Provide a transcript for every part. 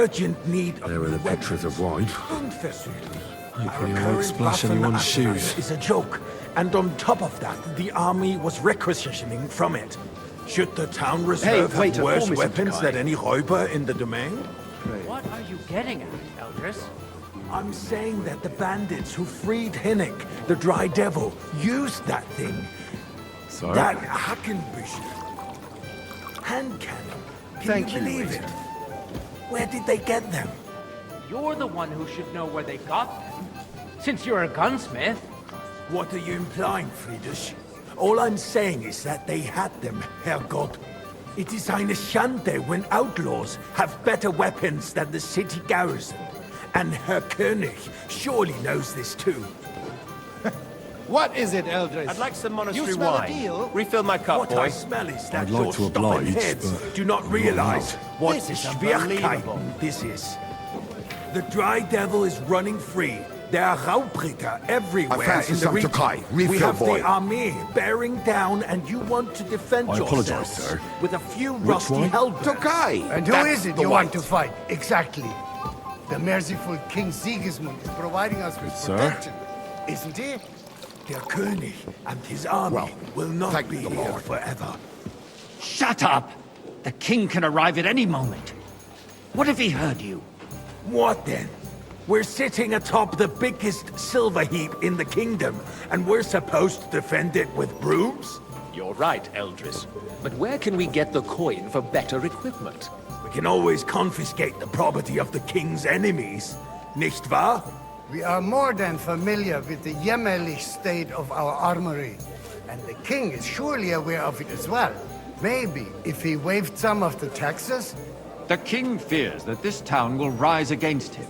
urgent need of There are the pictures of wine. Hopefully I won't splash anyone's shoes. Is a joke, and on top of that, the army was requisitioning from it. Should the town reserve have worse weapons than any Räuber in the domain? What are you getting at, Eldris? I'm saying that the bandits who freed Hinnick, the Dry Devil, used that thing. Sorry? That Hackenbücher. Hand cannon. Can you believe it? Where did they get them? You're the one who should know where they got them, since you're a gunsmith. What are you implying, Friedrich? All I'm saying is that they had them, Herrgott. It is eine Schande when outlaws have better weapons than the city garrison. And Herr König surely knows this too. What is it, Eldris? I'd like some monastery you smell wine. A deal? Refill my cup, What boy. I smell is that I'd like your to stubborn oblige, heads but do not realize what This is Schwierigkeiten unbelievable. this is. The Dry Devil is running free. There are Raubritter everywhere fancy in the some region. Tokai. We Refill, have boy. the army bearing down, and you want to defend I yourselves apologize, sir. with a few Which rusty one? helpers. Tokai! And who That's is it the you white. want to fight? Exactly. The merciful King Sigismund is providing us with Sir? protection, isn't he? Der König and his army Well, will not thank be the here Lord. forever. Shut up! The king can arrive at any moment. What if he heard you? What then? We're sitting atop the biggest silver heap in the kingdom, and we're supposed to defend it with brooms? You're right, Eldris. But where can we get the coin for better equipment? We can always confiscate the property of the king's enemies, nicht wahr? We are more than familiar with the jämmerlich state of our armory. And the king is surely aware of it as well. Maybe if he waived some of the taxes? The king fears that this town will rise against him.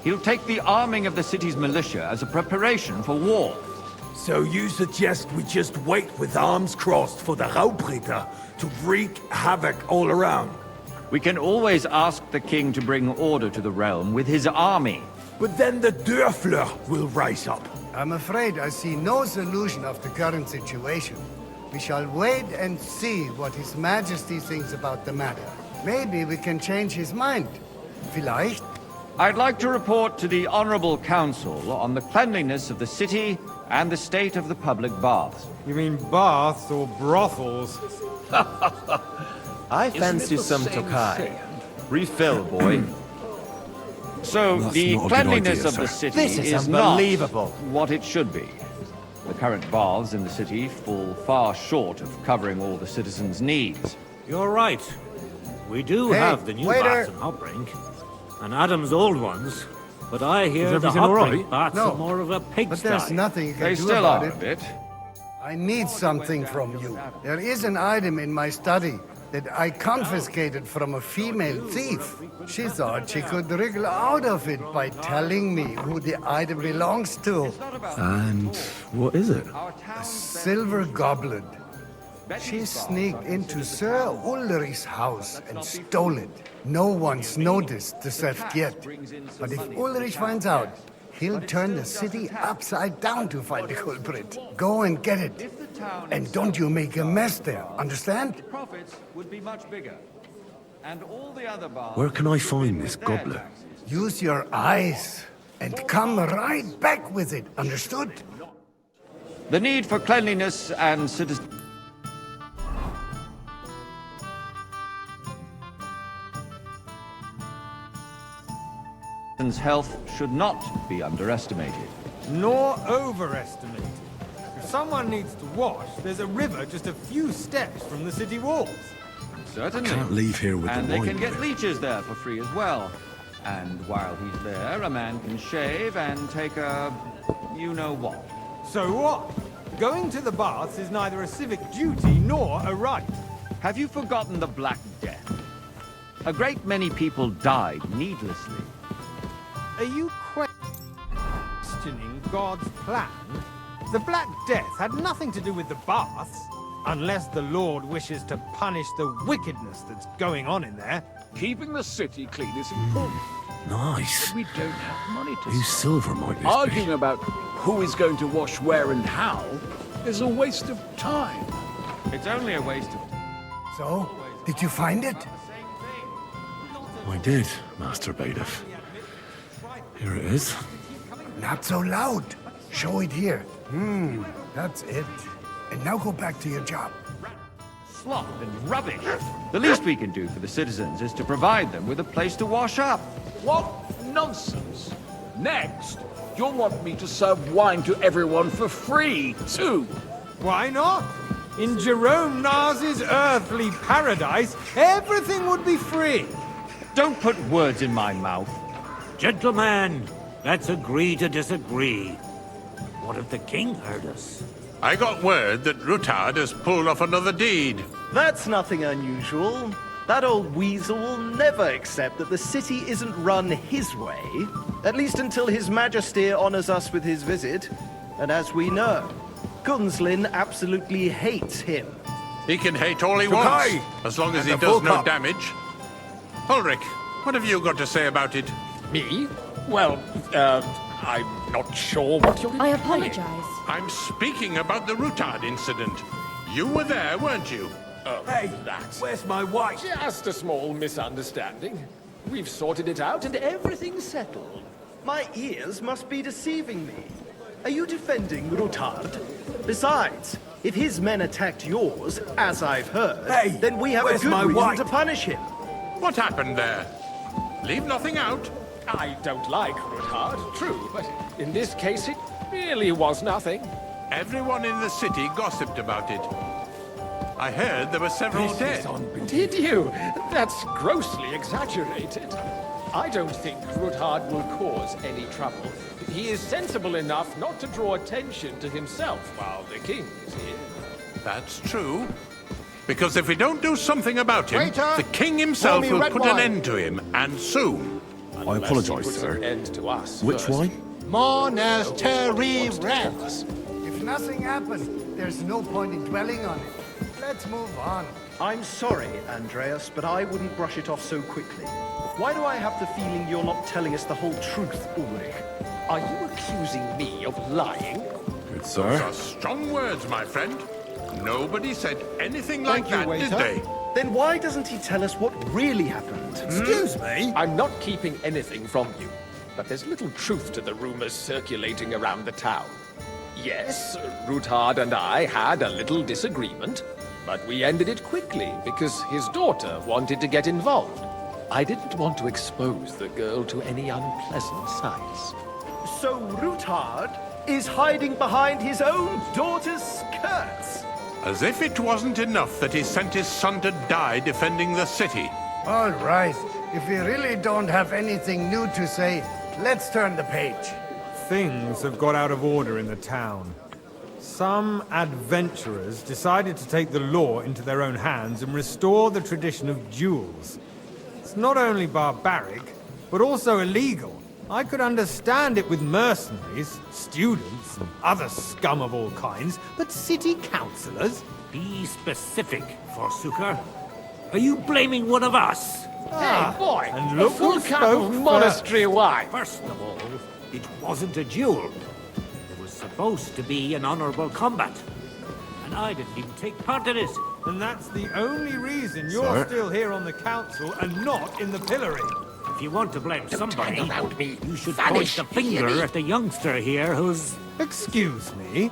He'll take the arming of the city's militia as a preparation for war. So you suggest we just wait with arms crossed for the Raubritter to wreak havoc all around? We can always ask the king to bring order to the realm with his army. But then the Dörfler will rise up. I'm afraid I see no solution of the current situation. We shall wait and see what His Majesty thinks about the matter. Maybe we can change his mind. Vielleicht? I'd like to report to the Honorable Council on the cleanliness of the city and the state of the public baths. You mean baths or brothels? I fancy some Tokai. Refill, boy. So, That's the not a good cleanliness idea, of the sir. city This is not unbelievable. what it should be. The current baths in the city fall far short of covering all the citizens' needs. You're right. We do Hey, have the new waiter. baths in Hopbrink, and Adam's old ones, but I hear Is the everything all Hopbrink right? baths No. are more of a But pigsty. there's nothing you can They do still about are it. a bit. I need something from you. There is an item in my study that I confiscated from a female thief. She thought she could wriggle out of it by telling me who the item belongs to. And what is it? A silver goblet. She sneaked into Sir Ulrich's house and stole it. No one's noticed the theft yet. But if Ulrich finds out, he'll turn the city upside down to find the culprit. Go and get it. And don't you make a mess there, understand? Profits would be much bigger. And all the other baths... Where can I find this goblet? Use your eyes and come right back with it, understood? The need for cleanliness and citizen... health should not be underestimated. Nor overestimated. If someone needs to wash, there's a river just a few steps from the city walls. Certainly. Can't leave here with And the they wine. can get leeches there for free as well. And while he's there, a man can shave and take a... you-know-what. So what? Going to the baths is neither a civic duty nor a right. Have you forgotten the Black Death? A great many people died needlessly. Are you questioning God's plan? The Black Death had nothing to do with the baths, unless the Lord wishes to punish the wickedness that's going on in there. Keeping the city clean is important. Nice. We don't have money to Whose spend. silver might this Arguing be? about who is going to wash where and how is a waste of time. It's only a waste of... So, did you find it? I did, Master Bailiff. Here it is. Not so loud. Show it here. That's it. And now go back to your job. Slop and rubbish. The least we can do for the citizens is to provide them with a place to wash up. What nonsense! Next, you'll want me to serve wine to everyone for free, too. Why not? In Jerome Nas's earthly paradise, everything would be free. Don't put words in my mouth. Gentlemen, let's agree to disagree. What if the king heard us? I got word that Rutard has pulled off another deed. That's nothing unusual. That old weasel will never accept that the city isn't run his way, at least until His Majesty honors us with his visit. And as we know, Gunslin absolutely hates him. He can hate all he wants, as long as he does no damage. Ulrich, what have you got to say about it? Me? Well, I'm not sure what you're I implying. apologize. I'm speaking about the Rutard incident. You were there, weren't you? Hey, where's my wife? Just a small misunderstanding. We've sorted it out and everything's settled. My ears must be deceiving me. Are you defending Rutard? Besides, if his men attacked yours, as I've heard, then we have a where's good my reason wife? to punish him. What happened there? Leave nothing out. I don't like Rutard, true, but in this case it really was nothing. Everyone in the city gossiped about it. I heard there were several dead. Did you? That's grossly exaggerated. I don't think Rutard will cause any trouble. He is sensible enough not to draw attention to himself while the king is here. That's true. Because if we don't do something about him, Waiter, the king himself pour me will red put an wine. end to him, and soon. I apologise, Puts sir. an end to us Which first. wine? Monastery-Rex. If nothing happened, there's no point in dwelling on it. Let's move on. I'm sorry, Andreas, but I wouldn't brush it off so quickly. Why do I have the feeling you're not telling us the whole truth, Ulrich? Are you accusing me of lying? Good, Those sir. are strong words, my friend. Nobody said anything like Thank you, that, did waiter. they? Then why doesn't he tell us what really happened? Excuse me? I'm not keeping anything from you, but there's little truth to the rumors circulating around the town. Yes, Rutard and I had a little disagreement, but we ended it quickly because his daughter wanted to get involved. I didn't want to expose the girl to any unpleasant sights. So Rutard is hiding behind his own daughter's skirts. As if it wasn't enough that he sent his son to die defending the city. All right. If we really don't have anything new to say, let's turn the page. Things have got out of order in the town. Some adventurers decided to take the law into their own hands and restore the tradition of duels. It's not only barbaric, but also illegal. I could understand it with mercenaries, students, and other scum of all kinds, but city councillors? Be specific, Forsooker. Are you blaming one of us? Hey, boy! and a look full who cup spoke of monastery wine! First of all, it wasn't a duel. It was supposed to be an honorable combat. And I didn't even take part in it. And that's the only reason you're Sir? still here on the council and not in the pillory. If you want to blame somebody, hang around me. you should Vanish, point the you hear finger me? at the youngster here who's... Excuse me.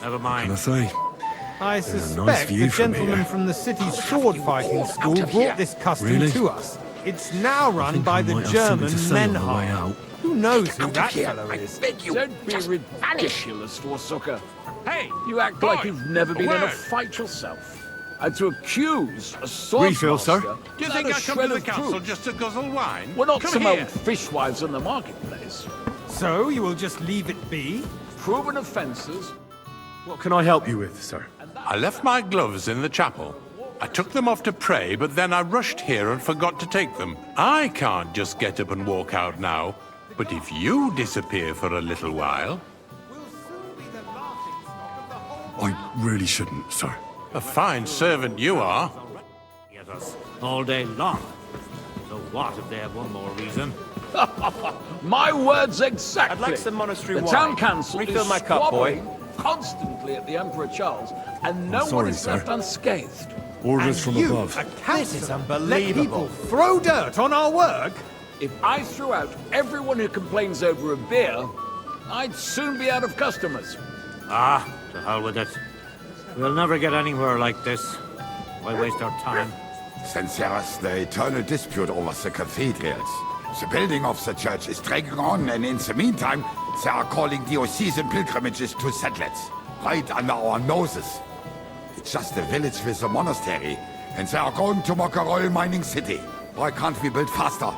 Never Can mind. I say? I There's a nice suspect view the from gentleman here. from the city's sword-fighting school brought this custom Really? to us. It's now I run think by I the might have German something to say on the way Menhar. out. Who knows who that fellow is? Don't be ridiculous, Forsooker. Hey, You act boy, like you've never been in a word. fight yourself. And to accuse a sword Refill, sir? Do you think I come to the council just to guzzle wine? We're not Come some here. old fishwives in the marketplace. So, you will just leave it be? Proven offences. What can I help you with, sir? I left my gloves in the chapel. I took them off to pray, but then I rushed here and forgot to take them. I can't just get up and walk out now. But if you disappear for a little while, I really shouldn't, sir. a fine servant you are. At us all day long. So what if they have one more reason? My words exactly. I'd like some monastery the wine. town council Refill is my cup, boy. squabbling constantly at the Emperor Charles, and no sorry, one is sir. left unscathed. Orders from above. This is unbelievable. Let people throw dirt on our work? If I threw out everyone who complains over a beer, I'd soon be out of customers. Ah, to hell with it. We'll never get anywhere like this. Why waste our time? Since there is the eternal dispute over the cathedrals, the building of the church is dragging on, and in the meantime, they are calling diocesan pilgrimages to settlers, right under our noses. It's just a village with a monastery, and they are going to make a royal mining city. Why can't we build faster?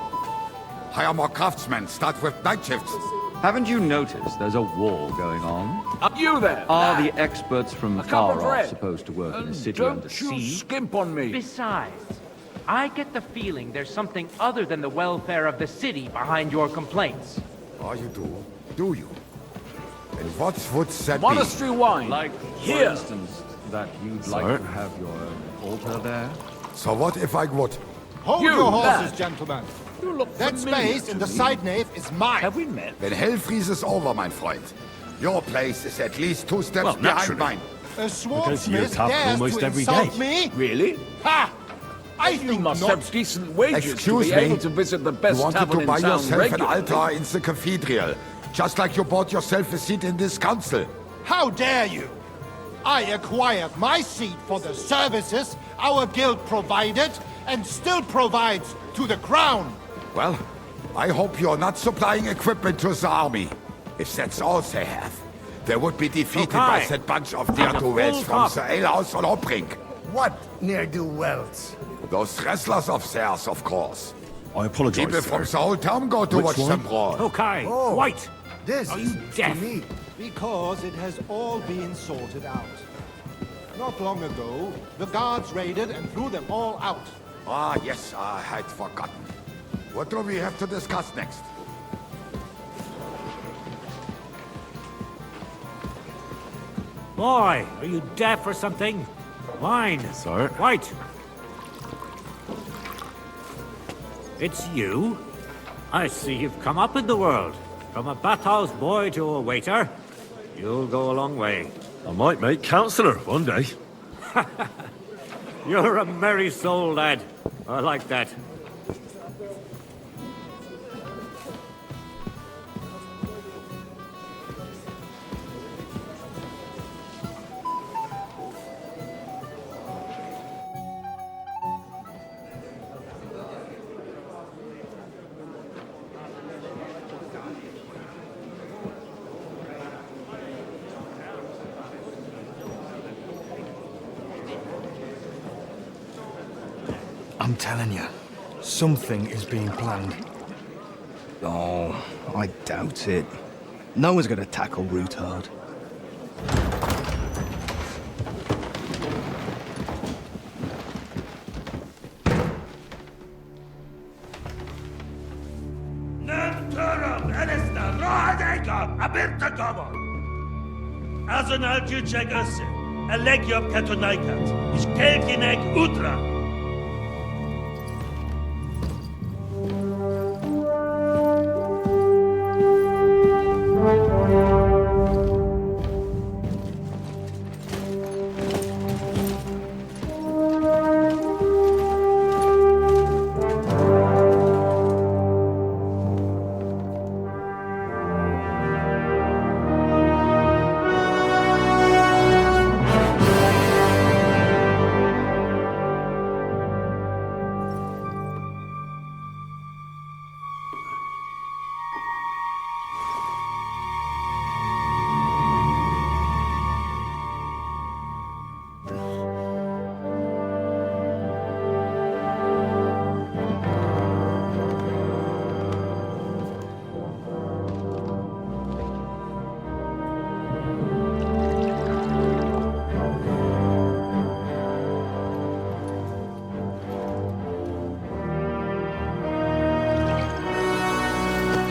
Hire more craftsmen, start with night shifts. Haven't you noticed there's a war going on? Are you there? Are the experts from A cup far of off red. supposed to work in a city Don't under you siege? skimp on me. Besides, I get the feeling there's something other than the welfare of the city behind your complaints. Oh, you do? Do you? And what would that be? Monastery wine. Like, Here. for instance, that you'd like to have your own altar there? So what if I would? Hold You, your horses, lad. gentlemen. You look That familiar space to in the me. side nave is mine. Have we met? Then hell freezes over, mein Freund. Your place is at least 2 steps Well, behind naturally. mine. A go to your swordsmith tavern dares almost to every insult day. me? Really? Ha! I You think must not. have decent wages Excuse to be me? able to visit the You best wanted tavern to in buy town yourself regularly. an altar in the cathedral, just like you bought yourself a seat in this council. How dare you? I acquired my seat for the services our guild provided and still provides to the crown. Well, I hope you're not supplying equipment to the army. If that's all they have, they would be defeated by Okay. that bunch of ne'er-do-wells full from cup. the alehouse on Hopring. What ne'er-do-wells? Those wrestlers of theirs, of course. I apologize, People from sir. the whole town go to Which watch one? them brawl. Okay, Oh. White! This Are is you news deaf? to me. Because it has all been sorted out. Not long ago, the guards raided and threw them all out. Ah, yes, I had forgotten. What do we have to discuss next? Boy, are you deaf or something? Wine. Sir? White. It's you? I see you've come up in the world. From a bathhouse boy to a waiter. You'll go a long way. I might make councillor one day. You're a merry soul, lad. I like that. I'm telling you, something is being planned. Oh, I doubt it. No one's gonna tackle Rootard. Azon al-Juchek Ose, Alegiop Katonaikat, is Kelkinek Utra.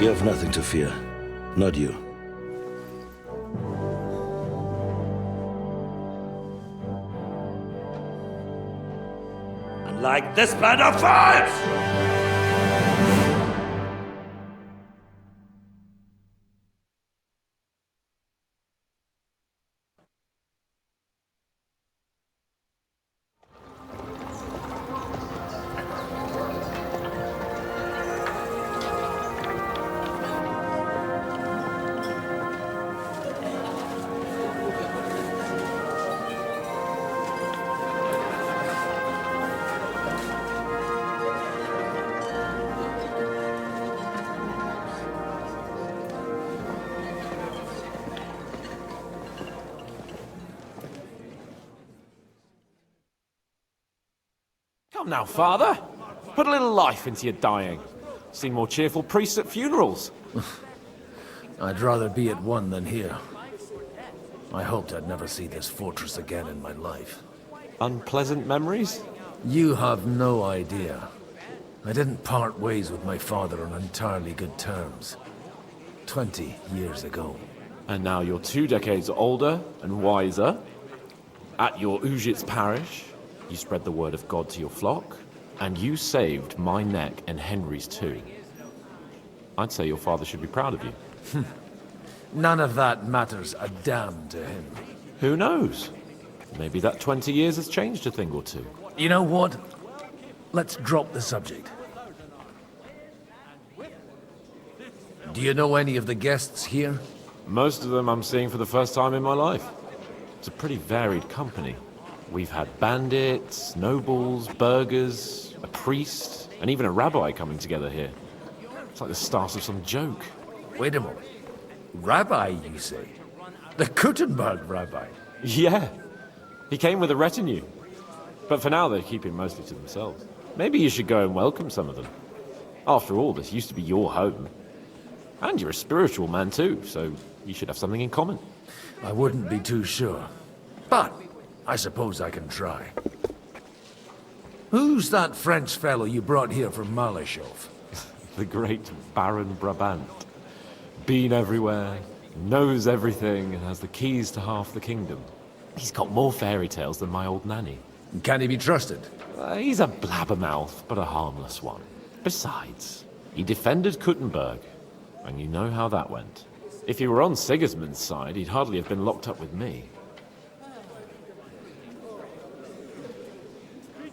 You have nothing to fear. Not you. Like this plan of fights! Come now, Father. Put a little life into your dying. Seen more cheerful priests at funerals. I'd rather be at one than here. I hoped I'd never see this fortress again in my life. Unpleasant memories? You have no idea. I didn't part ways with my father on entirely good terms. 20 years ago. And now you're 2 decades older and wiser. At your Ujit's parish, you spread the word of God to your flock, and you saved my neck and Henry's too. I'd say your father should be proud of you. None of that matters a damn to him. Who knows? Maybe that 20 years has changed a thing or two. You know what? Let's drop the subject. Do you know any of the guests here? Most of them I'm seeing for the first time in my life. It's a pretty varied company. We've had bandits, nobles, burghers, a priest, and even a rabbi coming together here. It's like the start of some joke. Wait a moment. Rabbi, you say? The Kuttenberg rabbi? Yeah. He came with a retinue. But for now, they're keeping mostly to themselves. Maybe you should go and welcome some of them. After all, this used to be your home. And you're a spiritual man too, so you should have something in common. I wouldn't be too sure. But I suppose I can try. Who's that French fellow you brought here from Malachov? The great Baron Brabant. Been everywhere, knows everything, and has the keys to half the kingdom. He's got more fairy tales than my old nanny. Can he be trusted? He's a blabbermouth, but a harmless one. Besides, he defended Kuttenberg, and you know how that went. If he were on Sigismund's side, he'd hardly have been locked up with me.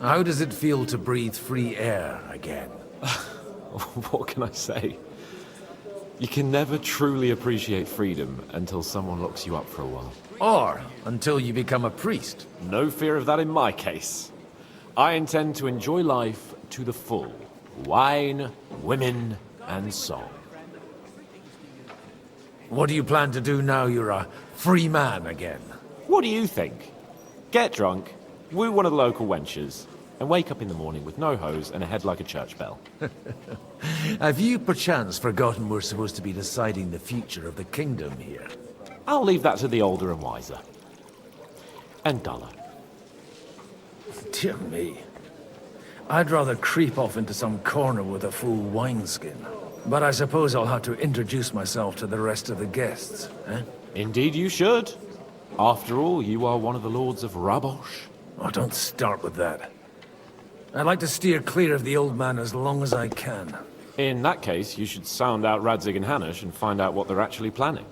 How does it feel to breathe free air again? What can I say? You can never truly appreciate freedom until someone locks you up for a while. Or until you become a priest. No fear of that in my case. I intend to enjoy life to the full. Wine, women, and song. What do you plan to do now you're a free man again? What do you think? Get drunk, woo one of the local wenches, and wake up in the morning with no hose and a head like a church bell. Have you perchance forgotten we're supposed to be deciding the future of the kingdom here? I'll leave that to the older and wiser. And duller. Dear me. I'd rather creep off into some corner with a full wineskin. But I suppose I'll have to introduce myself to the rest of the guests, eh? Indeed you should. After all, you are one of the lords of Rabosh. Oh, don't start with that. I'd like to steer clear of the old man as long as I can. In that case, you should sound out Radzig and Hanush and find out what they're actually planning.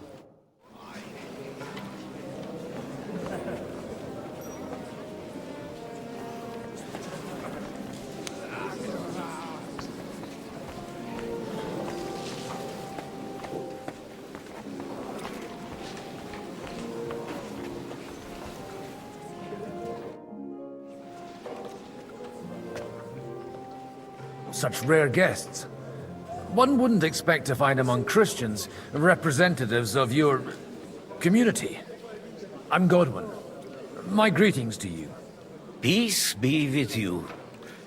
Such rare guests. One wouldn't expect to find among Christians representatives of your community. I'm Godwin. My greetings to you. Peace be with you.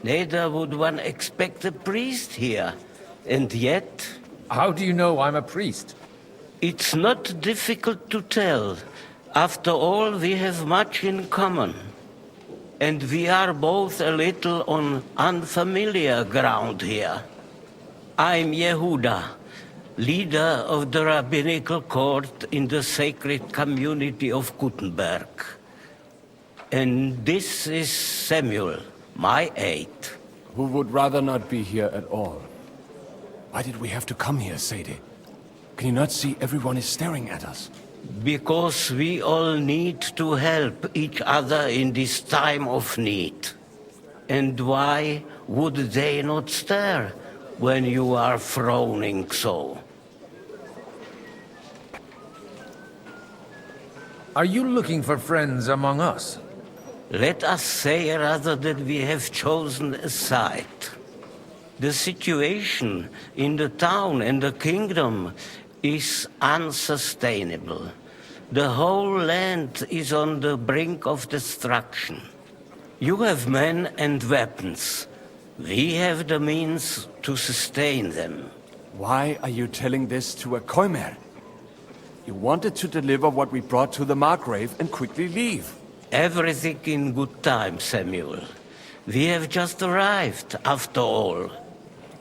Neither would one expect a priest here. And yet... How do you know I'm a priest? It's not difficult to tell. After all, we have much in common. And we are both a little on unfamiliar ground here. I'm Yehuda, leader of the rabbinical court in the sacred community of Kuttenberg. And this is Samuel, my aide. Who would rather not be here at all. Why did we have to come here, Sadie? Can you not see everyone is staring at us? Because we all need to help each other in this time of need. And why would they not stare when you are frowning so? Are you looking for friends among us? Let us say rather that we have chosen a side. The situation in the town and the kingdom is unsustainable. The whole land is on the brink of destruction. You have men and weapons. We have the means to sustain them. Why are you telling this to a Koimer? You wanted to deliver what we brought to the Margrave and quickly leave. Everything in good time, Samuel. We have just arrived, after all.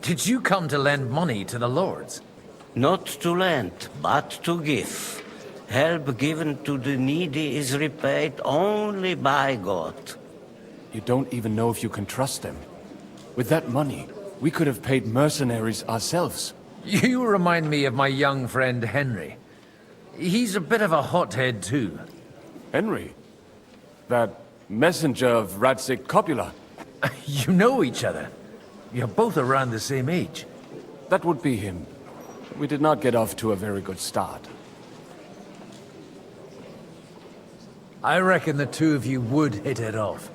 Did you come to lend money to the lords? Not to lend, but to give. Help given to the needy is repaid only by God. You don't even know if you can trust them. With that money, we could have paid mercenaries ourselves. You remind me of my young friend Henry. He's a bit of a hothead too. Henry? That messenger of Radzik Copula? You know each other. You're both around the same age. That would be him. We did not get off to a very good start. I reckon the two of you would hit it off.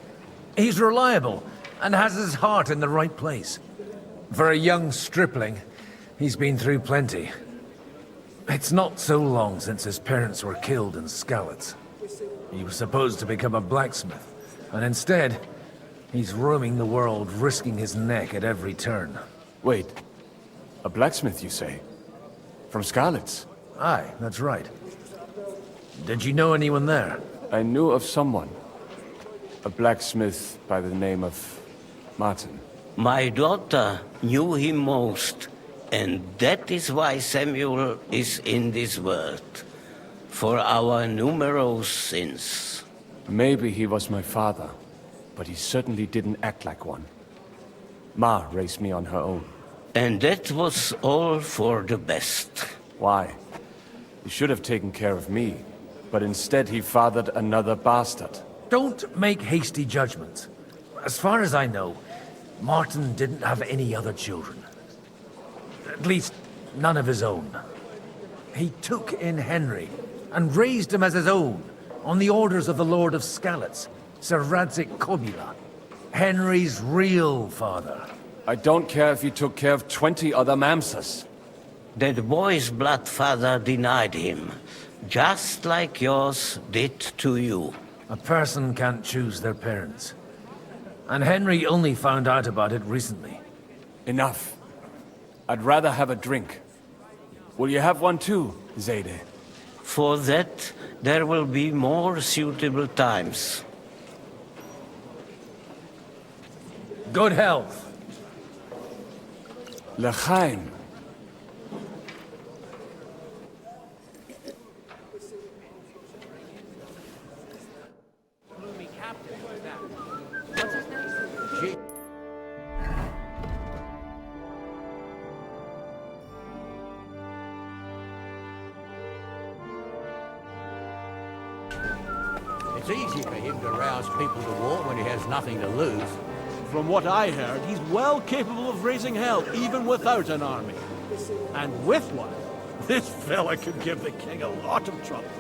He's reliable and has his heart in the right place. For a young stripling, he's been through plenty. It's not so long since his parents were killed in Skalitz. He was supposed to become a blacksmith, and instead, he's roaming the world, risking his neck at every turn. Wait, a blacksmith, you say? From Skalitz? Aye, that's right. Did you know anyone there? I knew of someone. A blacksmith by the name of Martin. My daughter knew him most, and that is why Samuel is in this world. For our numerous sins. Maybe he was my father, but he certainly didn't act like one. Ma raised me on her own. And that was all for the best. Why? He should have taken care of me, but instead he fathered another bastard. Don't make hasty judgments. As far as I know, Martin didn't have any other children. At least, none of his own. He took in Henry, and raised him as his own, on the orders of the Lord of Skalitz, Sir Radzik Copula, Henry's real father. I don't care if he took care of 20 other Mamsas. That boy's blood father denied him, just like yours did to you. A person can't choose their parents. And Henry only found out about it recently. Enough. I'd rather have a drink. Will you have one too, Zayde? For that, there will be more suitable times. Good health. L'chaim. It's easy for him to rouse people to war when he has nothing to lose. From what I heard, he's well capable of raising hell, even without an army. And with one, this fella could give the king a lot of trouble.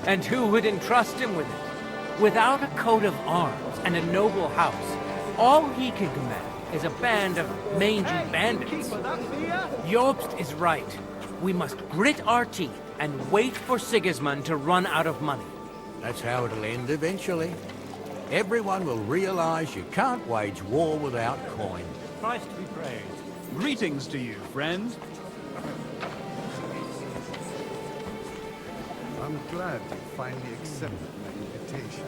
And who would entrust him with it? Without a coat of arms and a noble house, all he can command is a band of mangy bandits. Jobst is right. We must grit our teeth and wait for Sigismund to run out of money. That's how it'll end eventually. Everyone will realize you can't wage war without coin. Christ be praised. Greetings to you, friends. I'm glad you finally accepted my invitation.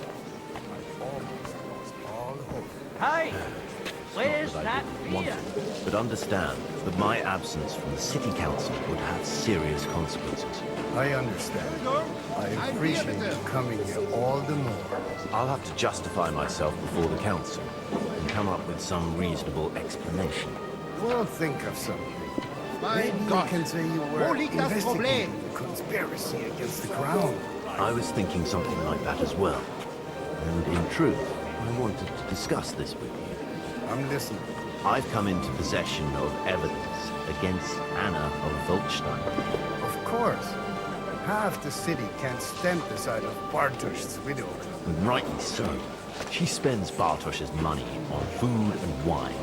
I almost lost all hope. Hey! Where's Not that I didn't want beer? to, but understand that my absence from the city council would have serious consequences. I understand. I appreciate you coming here all the more. I'll have to justify myself before the council and come up with some reasonable explanation. We'll think of something. Maybe you can say you were investigating the conspiracy against the crown. I was thinking something like that as well. And in truth, I wanted to discuss this with you. I'm listening. I've come into possession of evidence against Anna of Volkstein. Of course. Half the city can't stand the sight of Bartosz's widow. And rightly so. She spends Bartosz's money on food and wine.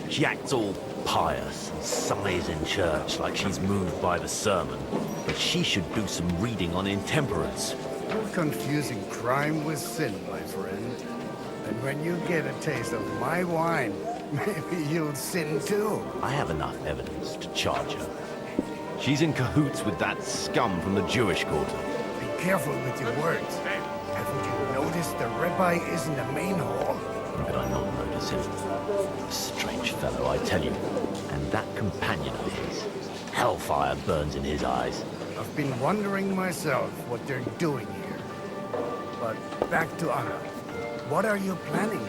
She acts all pious and sighs in church like she's moved by the sermon. But she should do some reading on intemperance. You're confusing crime with sin, my friend. A when you get a taste of my wine, maybe you'll sin too. I have enough evidence to charge her. She's in cahoots with that scum from the Jewish quarter. Be careful with your words. Haven't you noticed the rabbi is in the main hall? How could I not notice him? A strange fellow, I tell you. And that companion of his. Hellfire burns in his eyes. I've been wondering myself what they're doing here. But back to Anna. What are you planning?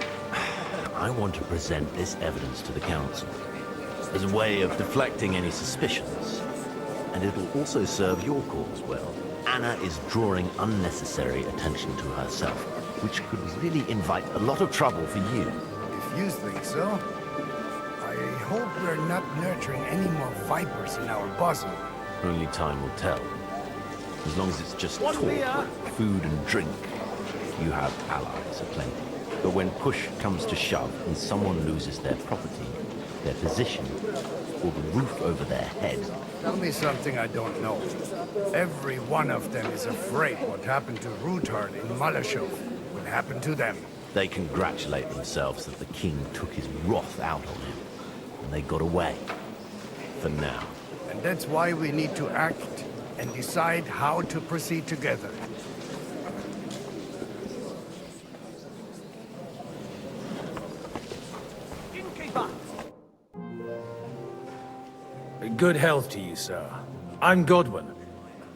I want to present this evidence to the council as a way of deflecting any suspicions. And it'll also serve your cause well. Anna is drawing unnecessary attention to herself, which could really invite a lot of trouble for you. If you think so, I hope we're not nurturing any more vipers in our bosom. Only time will tell. As long as it's just talk, food and drink, you have allies aplenty. But when push comes to shove and someone loses their property, their position, or the roof over their head... Tell me something I don't know. Every one of them is afraid what happened to Ruthard in Malashov will happen to them. They congratulate themselves that the king took his wrath out on him. And they got away. For now. And that's why we need to act and decide how to proceed together. Good health to you, sir. I'm Godwin,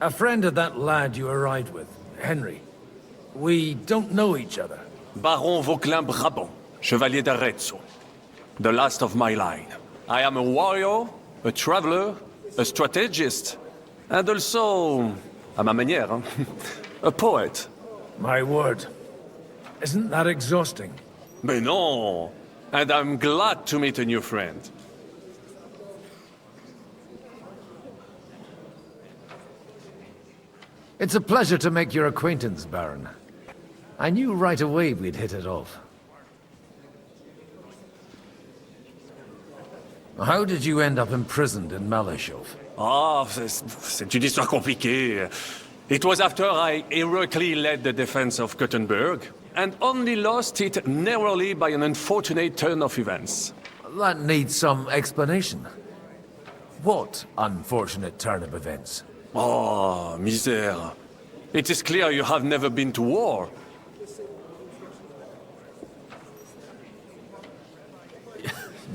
a friend of that lad you arrived with, Henry. We don't know each other. Baron Vauquelin-Brabant, Chevalier d'Arezzo. The last of my line. I am a warrior, a traveler, a strategist, and also, à ma manière, a poet. My word. Isn't that exhausting? Mais non! And I'm glad to meet a new friend. It's a pleasure to make your acquaintance, Baron. I knew right away we'd hit it off. How did you end up imprisoned in Malashov? Ah, c'est une histoire compliquée. It was after I heroically led the defense of Gothenburg, and only lost it narrowly by an unfortunate turn of events. That needs some explanation. What unfortunate turn of events? Oh, misère. It is clear you have never been to war.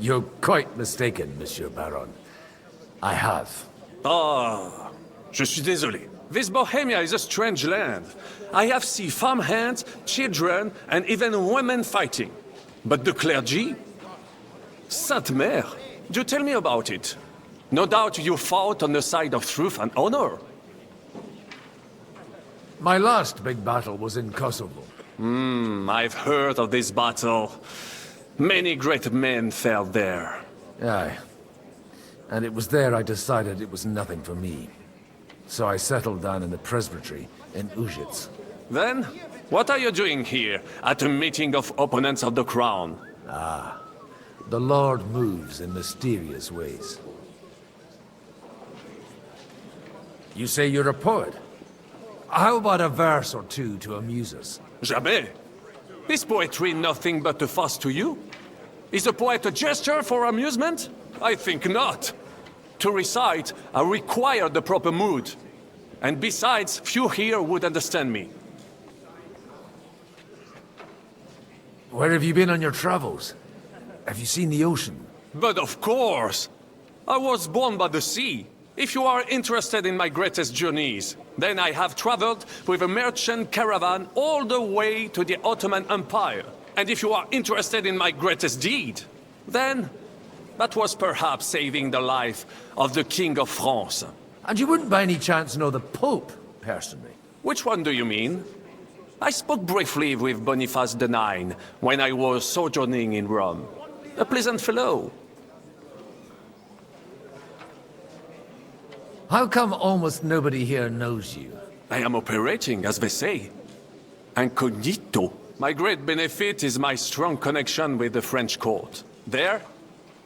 You're quite mistaken, Monsieur Baron. I have. Ah, je suis désolé. This Bohemia is a strange land. I have seen farmhands, children, and even women fighting. But the clergy? Sainte Mère, do tell me about it. No doubt you fought on the side of truth and honor. My last big battle was in Kosovo. I've heard of this battle. Many great men fell there. Aye. And it was there I decided it was nothing for me. So I settled down in the presbytery in Ujits. Then, what are you doing here, at a meeting of opponents of the crown? Ah, the Lord moves in mysterious ways. You say you're a poet? How about a verse or two to amuse us? Jamais. Is poetry nothing but a fuss to you? Is a poet a gesture for amusement? I think not. To recite, I require the proper mood. And besides, few here would understand me. Where have you been on your travels? Have you seen the ocean? But of course! I was born by the sea. If you are interested in my greatest journeys, then I have traveled with a merchant caravan all the way to the Ottoman Empire. And if you are interested in my greatest deed, then that was perhaps saving the life of the King of France. And you wouldn't by any chance know the Pope, personally? Which one do you mean? I spoke briefly with Boniface IX when I was sojourning in Rome. A pleasant fellow. How come almost nobody here knows you? I am operating, as they say. Incognito. My great benefit is my strong connection with the French court. There,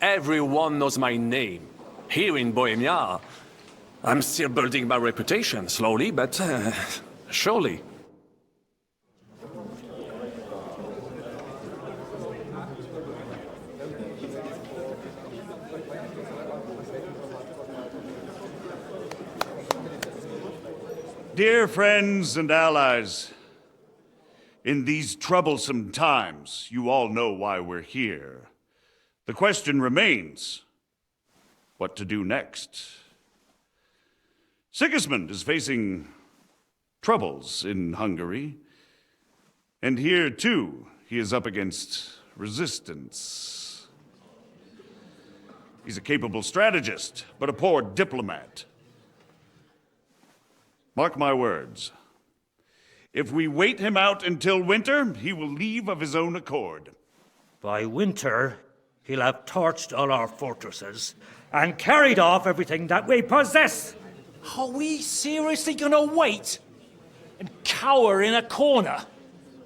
everyone knows my name. Here in Bohemia, I'm still building my reputation, slowly, but surely. Dear friends and allies, in these troublesome times, you all know why we're here. The question remains, what to do next? Sigismund is facing troubles in Hungary, and here, too, he is up against resistance. He's a capable strategist, but a poor diplomat. Mark my words. If we wait him out until winter, he will leave of his own accord. By winter, he'll have torched all our fortresses and carried off everything that we possess. Are we seriously gonna wait and cower in a corner?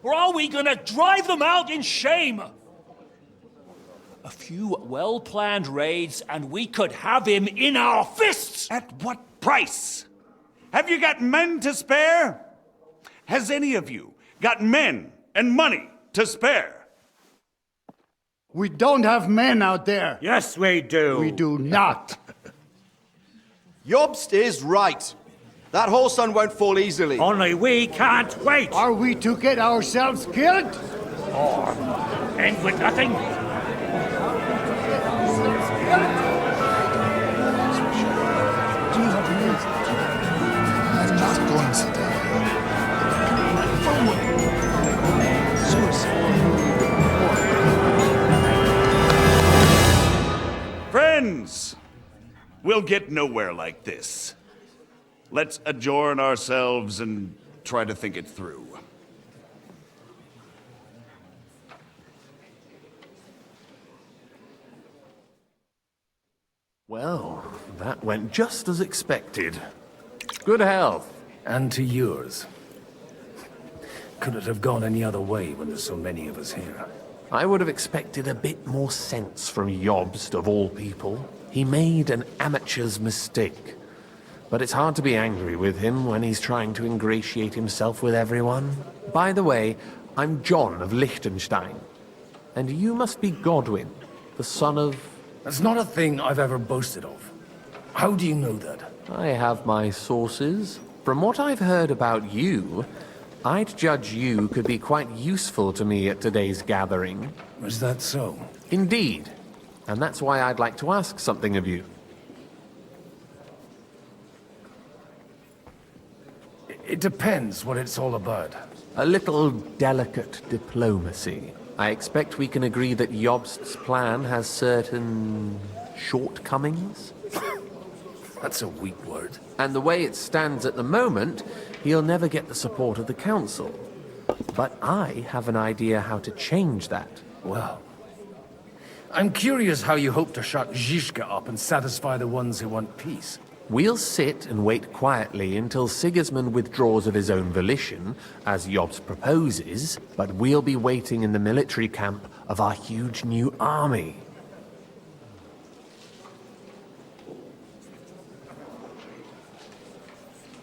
Or are we gonna drive them out in shame? A few well-planned raids and we could have him in our fists! At what price? Have you got men to spare? Has any of you got men and money to spare? We don't have men out there. Yes, we do. We do not. Jobst is right. That whole sun won't fall easily. Only we can't wait. Are we to get ourselves killed? Or end with nothing? Friends, we'll get nowhere like this. Let's adjourn ourselves and try to think it through. Well, that went just as expected. Good health. And to yours. Could it have gone any other way when there's so many of us here? I would have expected a bit more sense from Jobst, of all people. He made an amateur's mistake. But it's hard to be angry with him when he's trying to ingratiate himself with everyone. By the way, I'm John of Liechtenstein. And you must be Godwin, the son of... That's not a thing I've ever boasted of. How do you know that? I have my sources. From what I've heard about you, I'd judge you could be quite useful to me at today's gathering. Was that so? Indeed. And that's why I'd like to ask something of you. It depends what it's all about. A little delicate diplomacy. I expect we can agree that Jobst's plan has certain... shortcomings? That's a weak word. And the way it stands at the moment, he'll never get the support of the council. But I have an idea how to change that. Well, I'm curious how you hope to shut Zizka up and satisfy the ones who want peace. We'll sit and wait quietly until Sigismund withdraws of his own volition, as Jobst proposes, but we'll be waiting in the military camp of our huge new army.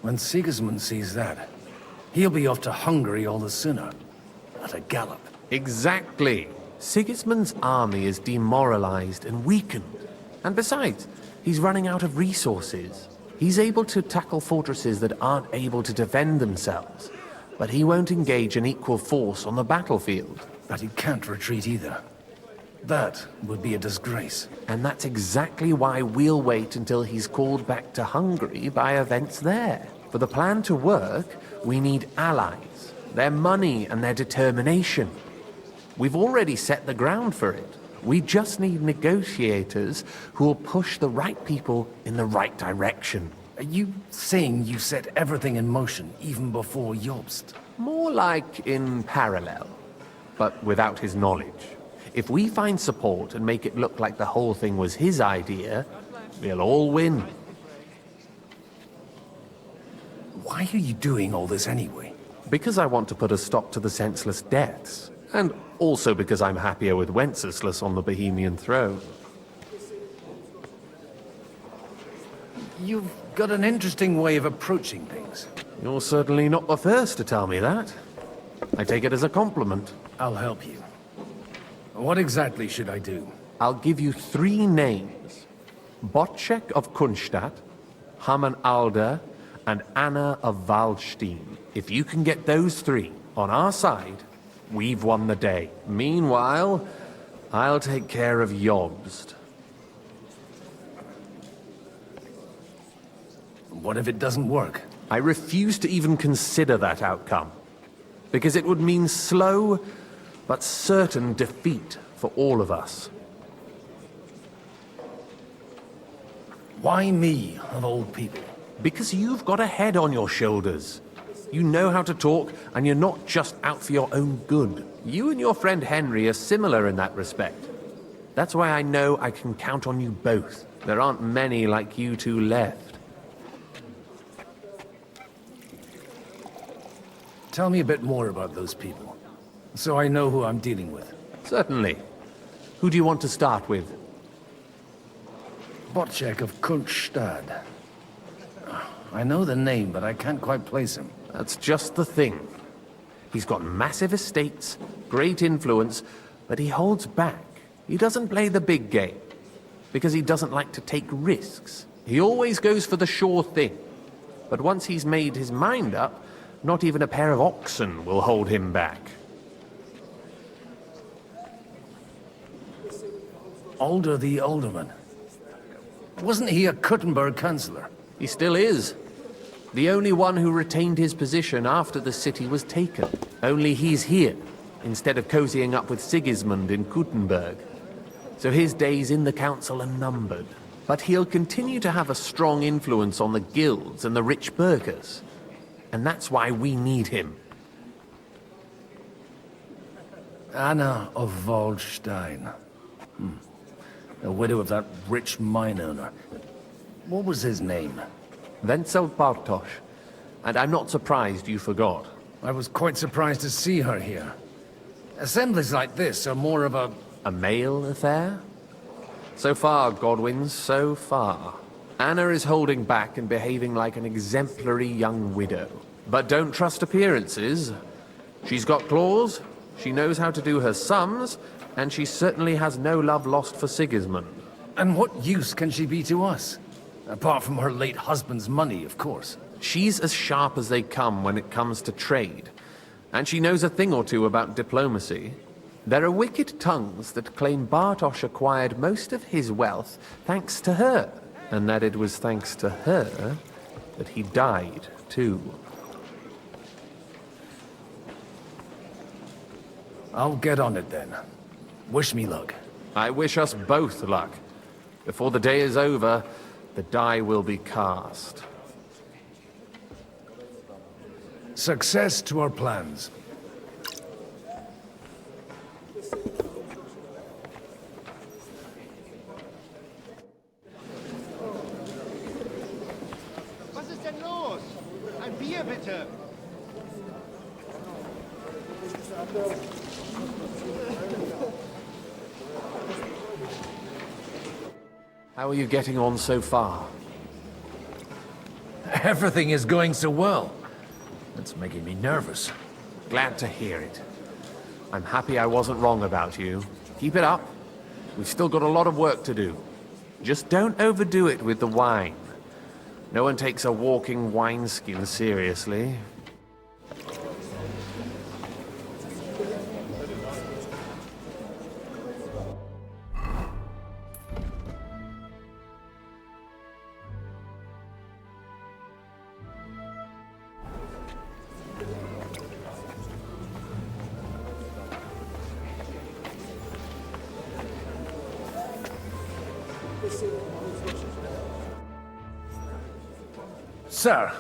When Sigismund sees that, he'll be off to Hungary all the sooner. At a gallop. Exactly. Sigismund's army is demoralized and weakened. And besides, he's running out of resources. He's able to tackle fortresses that aren't able to defend themselves. But he won't engage an equal force on the battlefield. But he can't retreat either. That would be a disgrace. And that's exactly why we'll wait until he's called back to Hungary by events there. For the plan to work, we need allies, their money and their determination. We've already set the ground for it. We just need negotiators who will push the right people in the right direction. Are you saying you set everything in motion even before Jobst? More like in parallel, but without his knowledge. If we find support and make it look like the whole thing was his idea, we'll all win. Why are you doing all this anyway? Because I want to put a stop to the senseless deaths. And also because I'm happier with Wenceslas on the Bohemian throne. You've got an interesting way of approaching things. You're certainly not the first to tell me that. I take it as a compliment. I'll help you. What exactly should I do? I'll give you 3 names. Bocek of Kunstadt, Hamann Alder, and Anna of Waldstein. If you can get those three on our side, we've won the day. Meanwhile, I'll take care of Jobst. What if it doesn't work? I refuse to even consider that outcome, because it would mean slow but certain defeat for all of us. Why me, of all people? Because you've got a head on your shoulders. You know how to talk, and you're not just out for your own good. You and your friend Henry are similar in that respect. That's why I know I can count on you both. There aren't many like you two left. Tell me a bit more about those people, so I know who I'm dealing with. Certainly. Who do you want to start with? Bocek of Kunststadt. I know the name, but I can't quite place him. That's just the thing. He's got massive estates, great influence, but he holds back. He doesn't play the big game, because he doesn't like to take risks. He always goes for the sure thing. But once he's made his mind up, not even a pair of oxen will hold him back. Alder the Alderman. Wasn't he a Kuttenberg councillor? He still is. The only one who retained his position after the city was taken. Only he's here, instead of cozying up with Sigismund in Kuttenberg. So his days in the council are numbered. But he'll continue to have a strong influence on the guilds and the rich burghers. And that's why we need him. Anna of Waldstein. The widow of that rich mine owner. What was his name? Wenzel Bartosz. And I'm not surprised you forgot. I was quite surprised to see her here. Assemblies like this are more of a... A male affair? So far, Godwin, so far. Anna is holding back and behaving like an exemplary young widow. But don't trust appearances. She's got claws, she knows how to do her sums, and she certainly has no love lost for Sigismund. And what use can she be to us? Apart from her late husband's money, of course. She's as sharp as they come when it comes to trade. And she knows a thing or two about diplomacy. There are wicked tongues that claim Bartosz acquired most of his wealth thanks to her. And that it was thanks to her that he died, too. I'll get on it then. Wish me luck. I wish us both luck. Before the day is over, the die will be cast. Success to our plans. Was ist denn los? Ein Bier bitte. How are you getting on so far? Everything is going so well. It's making me nervous. Glad to hear it. I'm happy I wasn't wrong about you. Keep it up. We've still got a lot of work to do. Just don't overdo it with the wine. No one takes a walking wineskin seriously. Sir,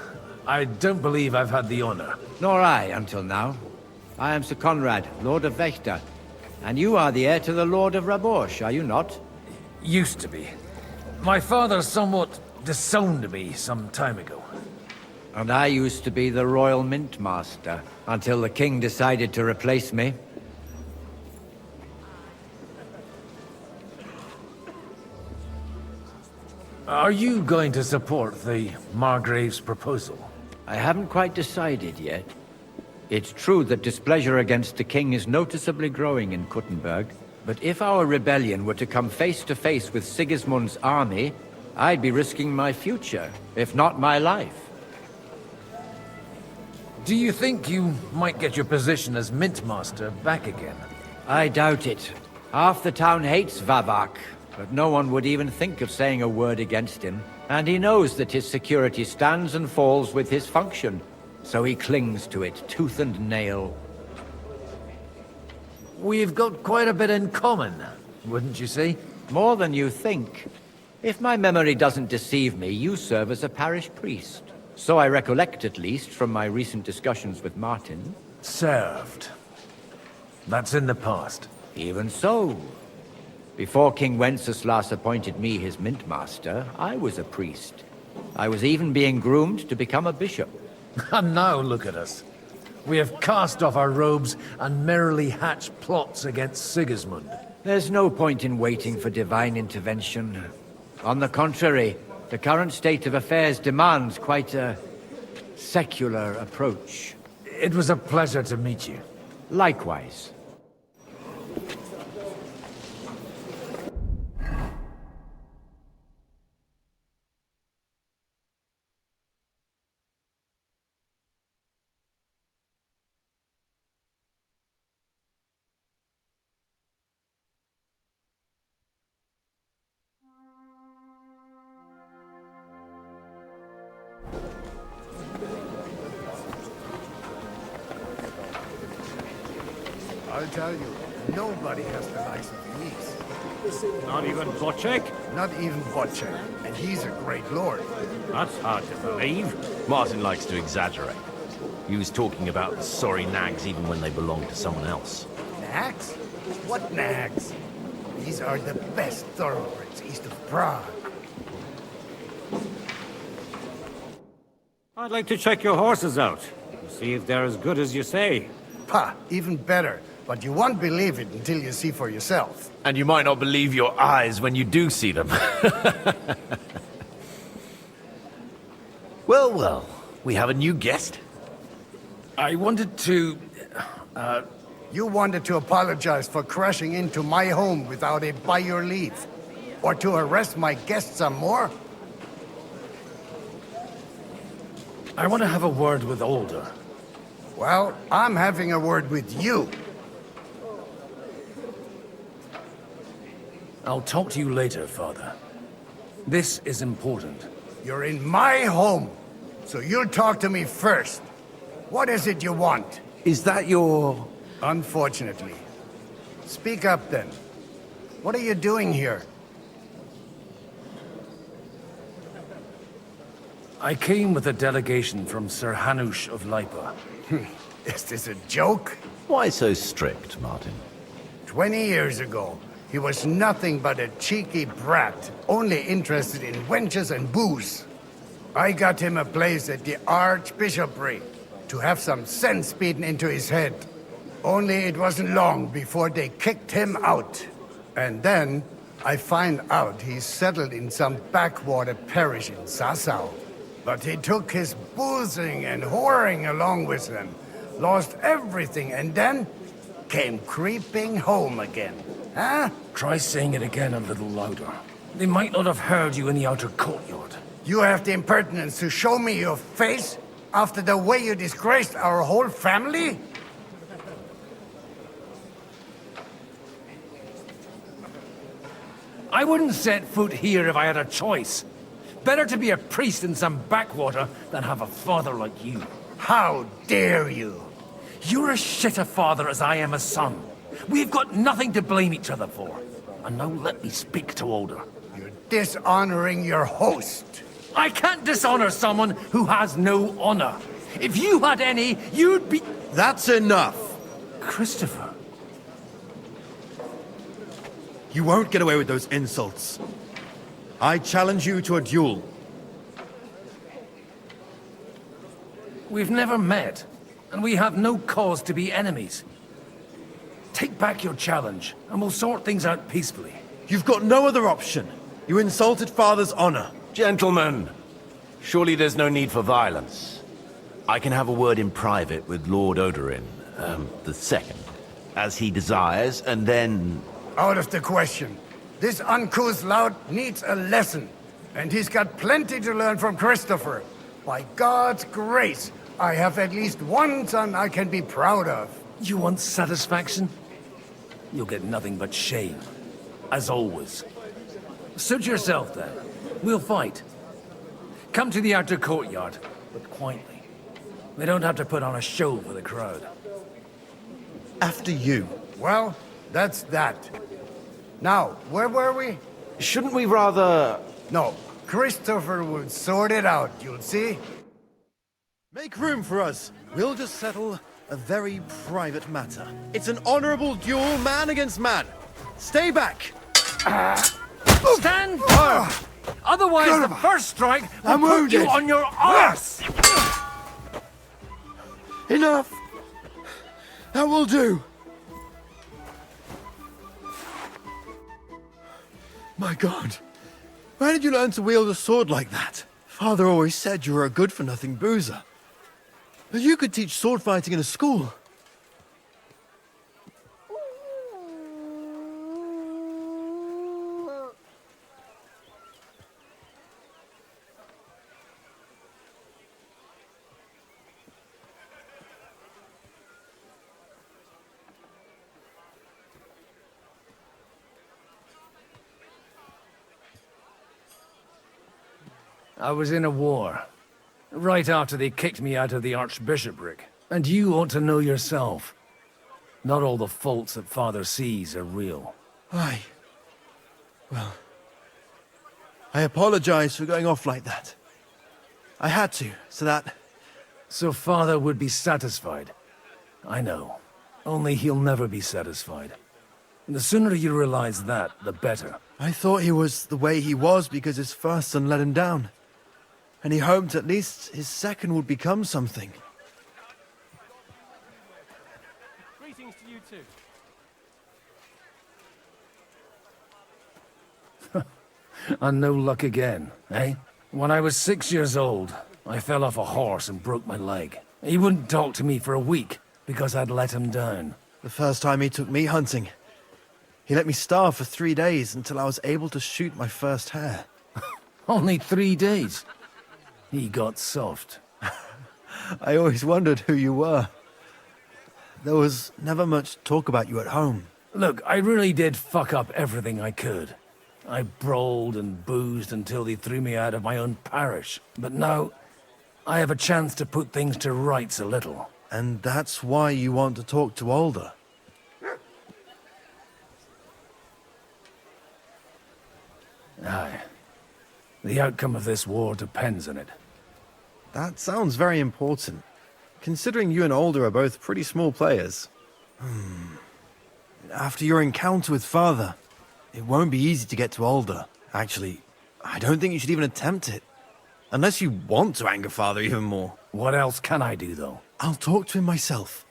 I don't believe I've had the honor. Nor I, until now. I am Sir Conrad, Lord of Wächter. And you are the heir to the Lord of Rabosh, are you not? Used to be. My father somewhat disowned me some time ago. And I used to be the Royal Mint Master, until the King decided to replace me. Are you going to support the Margrave's proposal? I haven't quite decided yet. It's true that displeasure against the king is noticeably growing in Kuttenberg, but if our rebellion were to come face to face with Sigismund's army, I'd be risking my future, if not my life. Do you think you might get your position as Mint Master back again? I doubt it. Half the town hates Vavak, but no one would even think of saying a word against him. And he knows that his security stands and falls with his function, so he clings to it tooth and nail. We've got quite a bit in common, wouldn't you say? More than you think. If my memory doesn't deceive me, you serve as a parish priest. So I recollect, at least, from my recent discussions with Martin. Served. That's in the past. Even so. Before King Wenceslas appointed me his mint master, I was a priest. I was even being groomed to become a bishop. And now look at us. We have cast off our robes and merrily hatched plots against Sigismund. There's no point in waiting for divine intervention. On the contrary, the current state of affairs demands quite a secular approach. It was a pleasure to meet you. Likewise. I'll tell you, nobody has the likes of these. Not even Bocek? Not even Bocek, and he's a great lord. That's hard to believe. Martin likes to exaggerate. He was talking about the sorry nags even when they belong to someone else. Nags? What nags? These are the best thoroughbreds east of Prague. I'd like to check your horses out. See if they're as good as you say. Pah, even better. But you won't believe it until you see for yourself. And you might not believe your eyes when you do see them. Well, well, we have a new guest. I wanted to... You wanted to apologize for crashing into my home without it by your leave. Or to arrest my guests some more? I want to have a word with Older. Well, I'm having a word with you. I'll talk to you later, Father. This is important. You're in my home, so you'll talk to me first. What is it you want? Is that your... Unfortunately. Speak up, then. What are you doing here? I came with a delegation from Sir Hanush of Lipa. Is this a joke? Why so strict, Martin? 20 years ago, he was nothing but a cheeky brat, only interested in wenches and booze. I got him a place at the Archbishopric to have some sense beaten into his head. Only it wasn't long before they kicked him out. And then I find out he's settled in some backwater parish in Sassau. But he took his boozing and whoring along with him, lost everything, and then came creeping home again. Huh? Try saying it again a little louder. They might not have heard you in the outer courtyard. You have the impertinence to show me your face after the way you disgraced our whole family? I wouldn't set foot here if I had a choice. Better to be a priest in some backwater than have a father like you. How dare you? You're as shit a father as I am a son. We've got nothing to blame each other for. And now let me speak to Older. You're dishonoring your host. I can't dishonor someone who has no honor. If you had any, you'd be... That's enough. Christopher. You won't get away with those insults. I challenge you to a duel. We've never met, and we have no cause to be enemies. Take back your challenge, and we'll sort things out peacefully. You've got no other option. You insulted Father's honor. Gentlemen, surely there's no need for violence. I can have a word in private with Lord Odorin, the second, as he desires, and then... Out of the question. This uncouth lout needs a lesson, and he's got plenty to learn from Christopher. By God's grace, I have at least one son I can be proud of. You want satisfaction? You'll get nothing but shame. As always. Suit yourself, then. We'll fight. Come to the outer courtyard, but quietly. We don't have to put on a show for the crowd. After you. Well, that's that. Now, where were we? Shouldn't we rather... No, Christopher will sort it out, you'll see. Make room for us. We'll just settle a very private matter. It's an honorable duel, man against man. Stay back. Stand firm! Otherwise, the first strike will put you on your arse! Enough! That will do. My God. Where did you learn to wield a sword like that? Father always said you were a good-for-nothing boozer. But you could teach sword fighting in a school. I was in a war. Right after they kicked me out of the archbishopric. And you ought to know yourself. Not all the faults that Father sees are real. Aye. Well, I apologize for going off like that. I had to, so that... So Father would be satisfied. I know. Only he'll never be satisfied. And the sooner you realize that, the better. I thought he was the way he was because his first son let him down. And he hoped at least his second would become something. Greetings to you too. And no luck again, eh? When I was 6 years old, I fell off a horse and broke my leg. He wouldn't talk to me for a week because I'd let him down. The first time he took me hunting, he let me starve for 3 days until I was able to shoot my first hare. Only 3 days? He got soft. I always wondered who you were. There was never much talk about you at home. Look, I really did fuck up everything I could. I brawled and boozed until they threw me out of my own parish. But now, I have a chance to put things to rights a little. And that's why you want to talk to Alder. Aye. The outcome of this war depends on it. That sounds very important, considering you and Alder are both pretty small players. After your encounter with Father, it won't be easy to get to Alder. Actually, I don't think you should even attempt it. Unless you want to anger Father even more. What else can I do, though? I'll talk to him myself.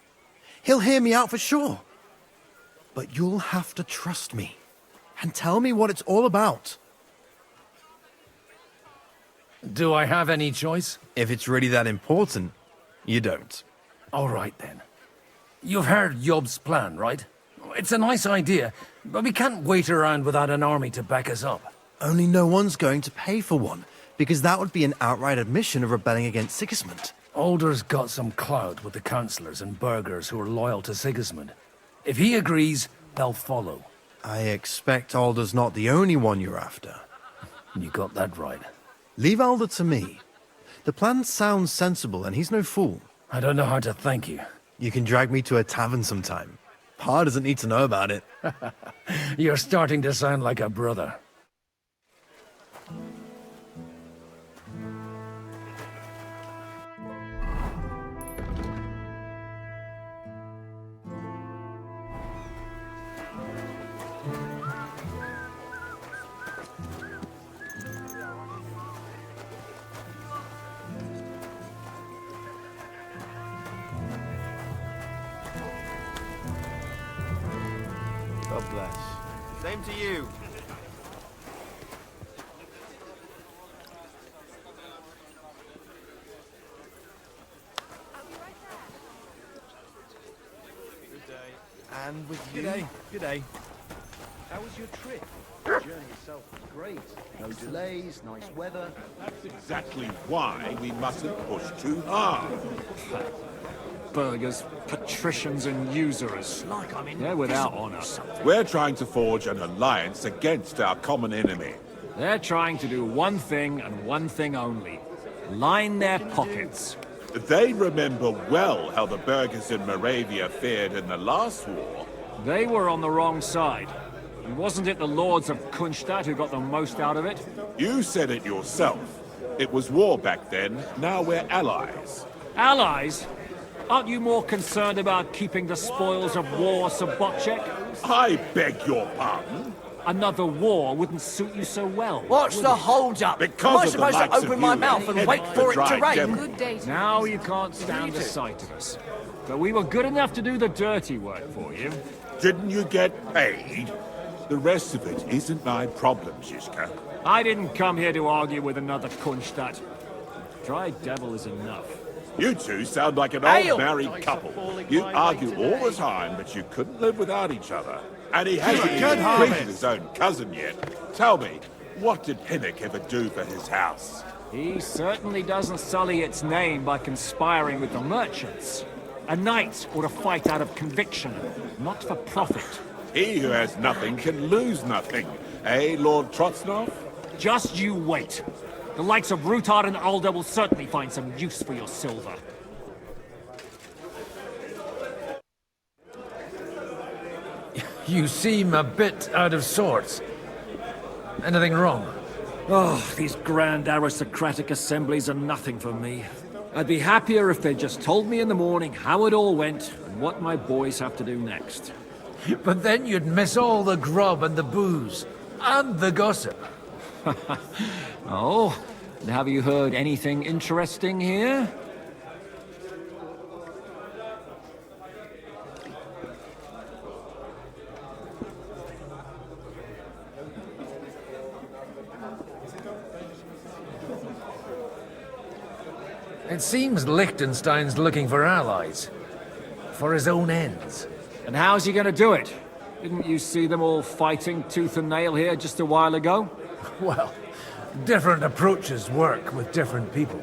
He'll hear me out for sure. But you'll have to trust me and tell me what it's all about. Do I have any choice? If it's really that important, you don't. All right, then. You've heard Yob's plan, right? It's a nice idea, but we can't wait around without an army to back us up. Only no one's going to pay for one, because that would be an outright admission of rebelling against Sigismund. Alder's got some clout with the councillors and burghers who are loyal to Sigismund. If he agrees, they'll follow. I expect Alder's not the only one you're after. You got that right. Leave Alder to me. The plan sounds sensible, and he's no fool. I don't know how to thank you. You can drag me to a tavern sometime. Pa doesn't need to know about it. You're starting to sound like a brother. God bless. Same to you. Good day. And with you. Good day. Good day. How was your trip? Did journey itself was great. No delays, nice weather. That's exactly why we mustn't push too hard. Burghers, patricians and usurers. They're without honor. We're trying to forge an alliance against our common enemy. They're trying to do one thing and one thing only. Line their pockets. They remember well how the burghers in Moravia fared in the last war. They were on the wrong side. And wasn't it the lords of Kunstadt who got the most out of it? You said it yourself. It was war back then, now we're allies. Allies? Aren't you more concerned about keeping the spoils of war, Sobotchek? I beg your pardon? Another war wouldn't suit you so well. What's the hold-up? Am I supposed to open my mouth and wait for it to rain? Now you can't stand the sight of us. But we were good enough to do the dirty work for you. Didn't you get paid? The rest of it isn't my problem, Zizka. I didn't come here to argue with another Kunstadt. Dry devil is enough. You two sound like an old married couple. You argue all the time, but you couldn't live without each other. And he hasn't even greeted his own cousin yet. Tell me, what did Pinnock ever do for his house? He certainly doesn't sully its name by conspiring with the merchants. A knight ought to fight out of conviction, not for profit. He who has nothing can lose nothing. Eh, Lord Trotsnov? Just you wait. The likes of Rutard and Alder will certainly find some use for your silver. You seem a bit out of sorts. Anything wrong? Oh, these grand aristocratic assemblies are nothing for me. I'd be happier if they just told me in the morning how it all went and what my boys have to do next. But then you'd miss all the grub and the booze, and the gossip. Oh, and have you heard anything interesting here? It seems Liechtenstein's looking for allies. For his own ends. And how's he gonna do it? Didn't you see them all fighting tooth and nail here just a while ago? Well, different approaches work with different people.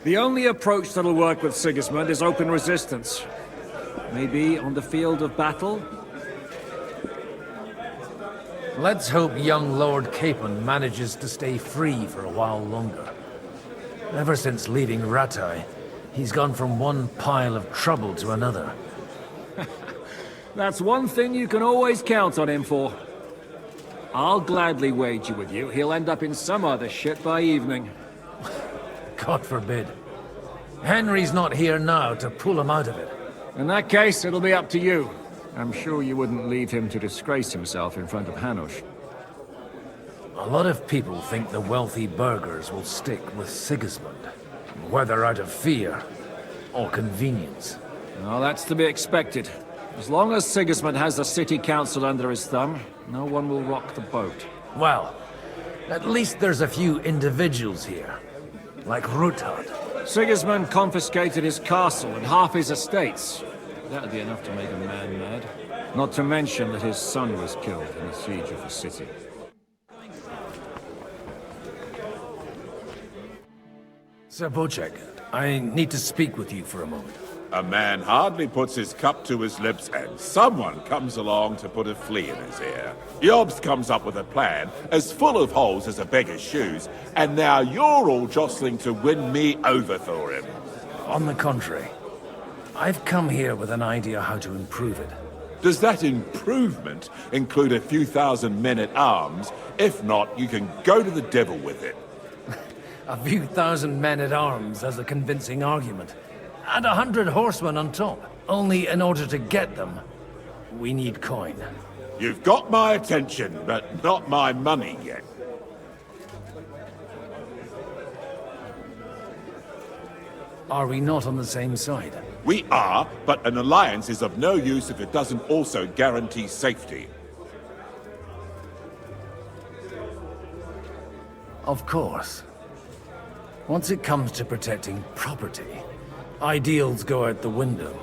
The only approach that'll work with Sigismund is open resistance. Maybe on the field of battle? Let's hope young Lord Capon manages to stay free for a while longer. Ever since leaving Rattay, he's gone from one pile of trouble to another. That's one thing you can always count on him for. I'll gladly wager with you he'll end up in some other shit by evening. God forbid. Henry's not here now to pull him out of it. In that case, it'll be up to you. I'm sure you wouldn't leave him to disgrace himself in front of Hanush. A lot of people think the wealthy burghers will stick with Sigismund, whether out of fear or convenience. Well, that's to be expected. As long as Sigismund has the city council under his thumb, no one will rock the boat. Well, at least there's a few individuals here, like Rutard. Sigismund confiscated his castle and half his estates. That'd be enough to make a man mad. Not to mention that his son was killed in the siege of the city. Sobotchek, I need to speak with you for a moment. A man hardly puts his cup to his lips and someone comes along to put a flea in his ear. Jobst comes up with a plan as full of holes as a beggar's shoes, and now you're all jostling to win me over for him. On the contrary, I've come here with an idea how to improve it. Does that improvement include a few thousand men at arms? If not, you can go to the devil with it. A few thousand men at arms has a convincing argument. And 100 horsemen on top. Only in order to get them, we need coin. You've got my attention, but not my money yet. Are we not on the same side? We are, but an alliance is of no use if it doesn't also guarantee safety. Of course. Once it comes to protecting property, ideals go out the window.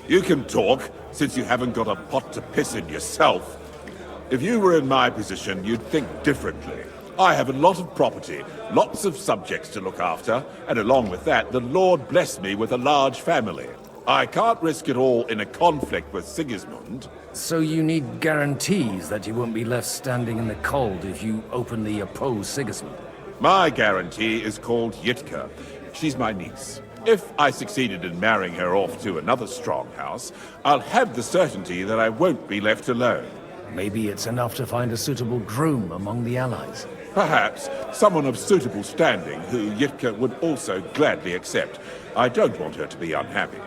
You can talk, since you haven't got a pot to piss in yourself. If you were in my position, you'd think differently. I have a lot of property, lots of subjects to look after, and along with that, the Lord blessed me with a large family. I can't risk it all in a conflict with Sigismund. So you need guarantees that you won't be left standing in the cold if you openly oppose Sigismund? My guarantee is called Yitka. She's my niece. If I succeeded in marrying her off to another strong house, I'll have the certainty that I won't be left alone. Maybe it's enough to find a suitable groom among the allies. Perhaps someone of suitable standing who Yitka would also gladly accept. I don't want her to be unhappy.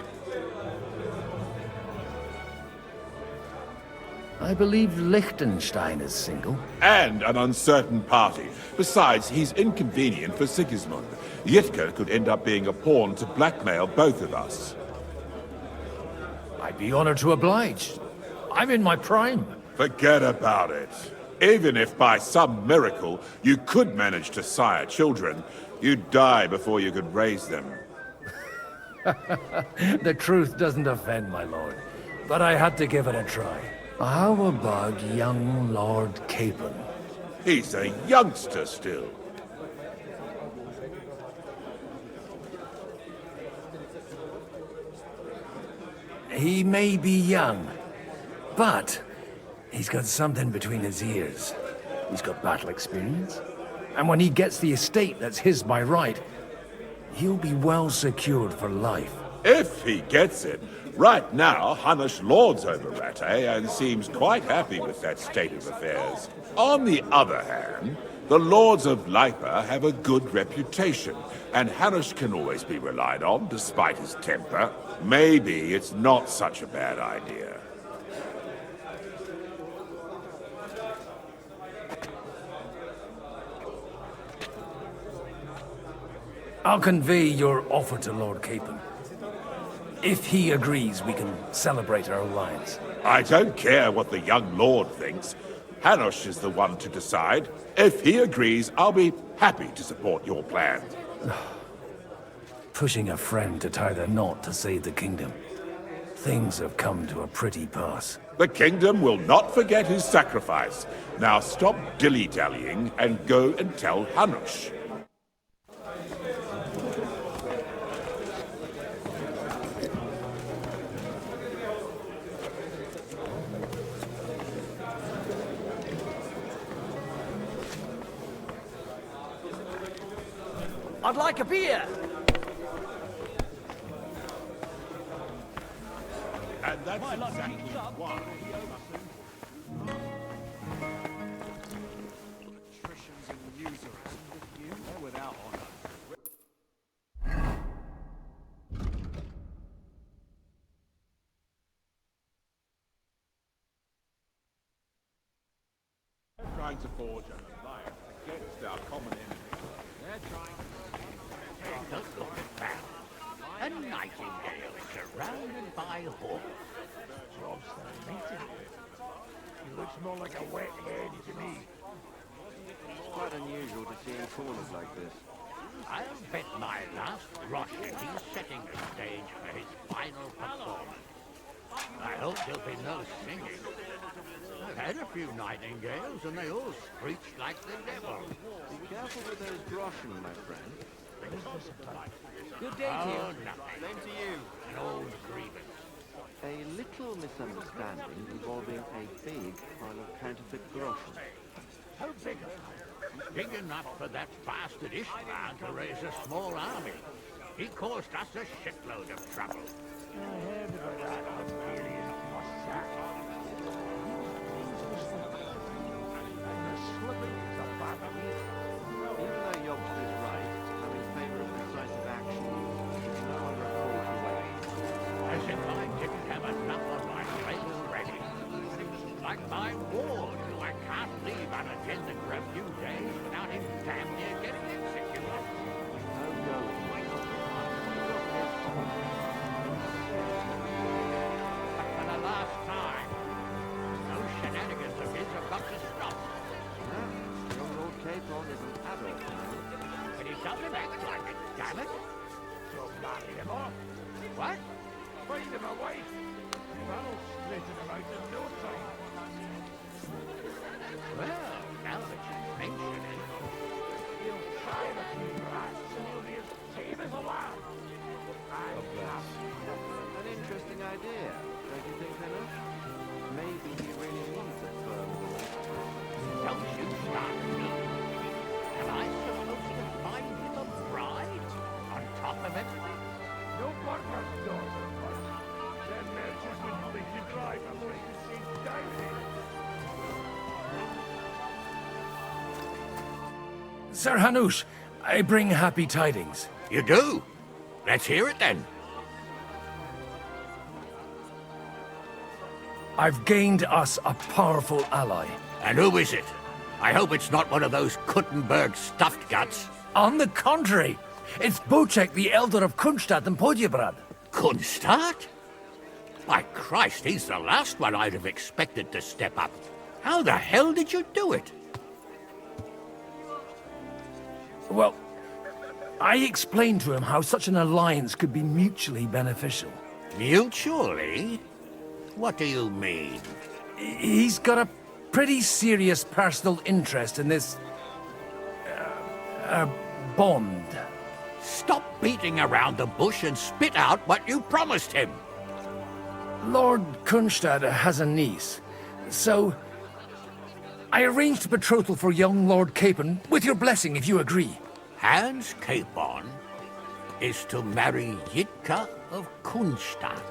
I believe Liechtenstein is single. And an uncertain party. Besides, he's inconvenient for Sigismund. Yitka could end up being a pawn to blackmail both of us. I'd be honored to oblige. I'm in my prime. Forget about it. Even if by some miracle you could manage to sire children, you'd die before you could raise them. The truth doesn't offend, my lord. But I had to give it a try. How about young Lord Capon? He's a youngster still. He may be young, but he's got something between his ears. He's got battle experience. And when he gets the estate that's his by right, he'll be well secured for life. If he gets it. Right now, Hanush lords over Rattay and seems quite happy with that state of affairs. On the other hand, the lords of Lipa have a good reputation, and Hanush can always be relied on, despite his temper. Maybe it's not such a bad idea. I'll convey your offer to Lord Capon. If he agrees, we can celebrate our alliance. I don't care what the young lord thinks. Hanush is the one to decide. If he agrees, I'll be happy to support your plan. Pushing a friend to tie the knot to save the kingdom. Things have come to a pretty pass. The kingdom will not forget his sacrifice. Now stop dilly-dallying and go and tell Hanush. I'd like a beer. And that's exactly why. Patricians and usurers, you are without honor. They're trying to forge an alliance against our common enemy. They're trying to... Don't look at that. A nightingale surrounded by hawks. Rob's the native. He looks more like a wet head to me. It's quite unusual to see in corners like this. I'll bet my last groschen he's setting the stage for his final performance. I hope there'll be no singing. I've had a few nightingales and they all screeched like the devil. Be careful with those groschen, my friend. Good day to you. Nothing. Same to you. An old grievance. A little misunderstanding involving a big pile of counterfeit groschen. How big? Big enough for that bastard Ishtar to raise a small army. He caused us a shitload of trouble. I heard about that Hungarian Cossack. And the slippers of Barbary. Even though Jobst is right, I'm in favor of decisive action. No other call to wait. As if I didn't have enough on my plate already. Like my ward, who I can't leave unattended for a few days without him damn near getting executed. No going. But for the last time, those shenanigans of his have got to stop. Young Lord Capon is an adult now. But he doesn't act like it, damn it. So marry him off. What? Feed him away. That'll straighten him out in no time. Well, now that you mention it, you'll try to blast Sylvia's team as a lad. An interesting idea, don't you think, Philip? Maybe he really needs a firm woman. Don't you start me. Am I supposed to find him a bride? On top of everything? No partner's daughter, but then matches will make you drive away to see David. Sir Hanush, I bring happy tidings. You do? Let's hear it then. I've gained us a powerful ally. And who is it? I hope it's not one of those Kuttenberg stuffed guts. On the contrary, it's Bocek, the Elder of Kunstadt and Podjebrad. Kunstadt? By Christ, he's the last one I'd have expected to step up. How the hell did you do it? Well, I explained to him how such an alliance could be mutually beneficial. Mutually? What do you mean? He's got a pretty serious personal interest in this... bond. Stop beating around the bush and spit out what you promised him. Lord Kunstad has a niece, so... I arranged a betrothal for young Lord Capon, with your blessing if you agree. Hans Capon is to marry Yitka of Kunstadt.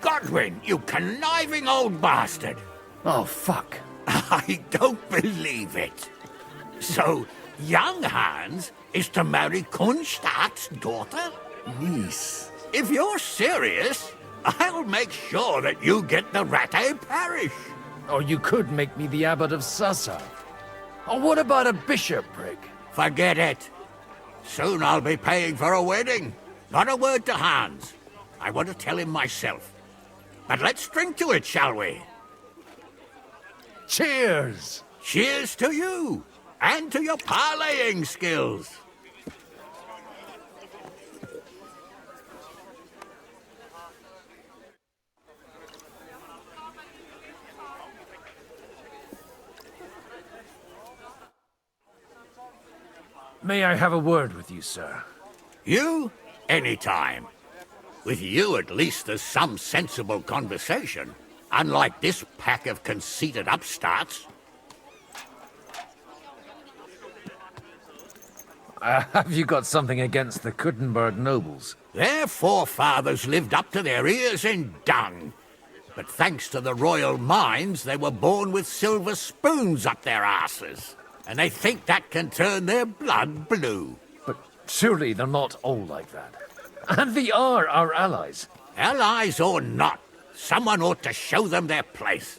Godwin, you conniving old bastard! Oh, fuck. I don't believe it. So, young Hans is to marry Kunstadt's daughter? Niece. If you're serious, I'll make sure that you get the Rattay parish. Or you could make me the abbot of Sassa. Or what about a bishopric? Forget it. Soon I'll be paying for a wedding. Not a word to Hans. I want to tell him myself. But let's drink to it, shall we? Cheers! Cheers to you, and to your parleying skills. May I have a word with you, sir? You? Anytime. With you, at least, there's some sensible conversation. Unlike this pack of conceited upstarts. Have you got something against the Kuttenberg nobles? Their forefathers lived up to their ears in dung. But thanks to the royal mines, they were born with silver spoons up their asses. And they think that can turn their blood blue. But surely they're not all like that. And they are our allies. Allies or not, someone ought to show them their place.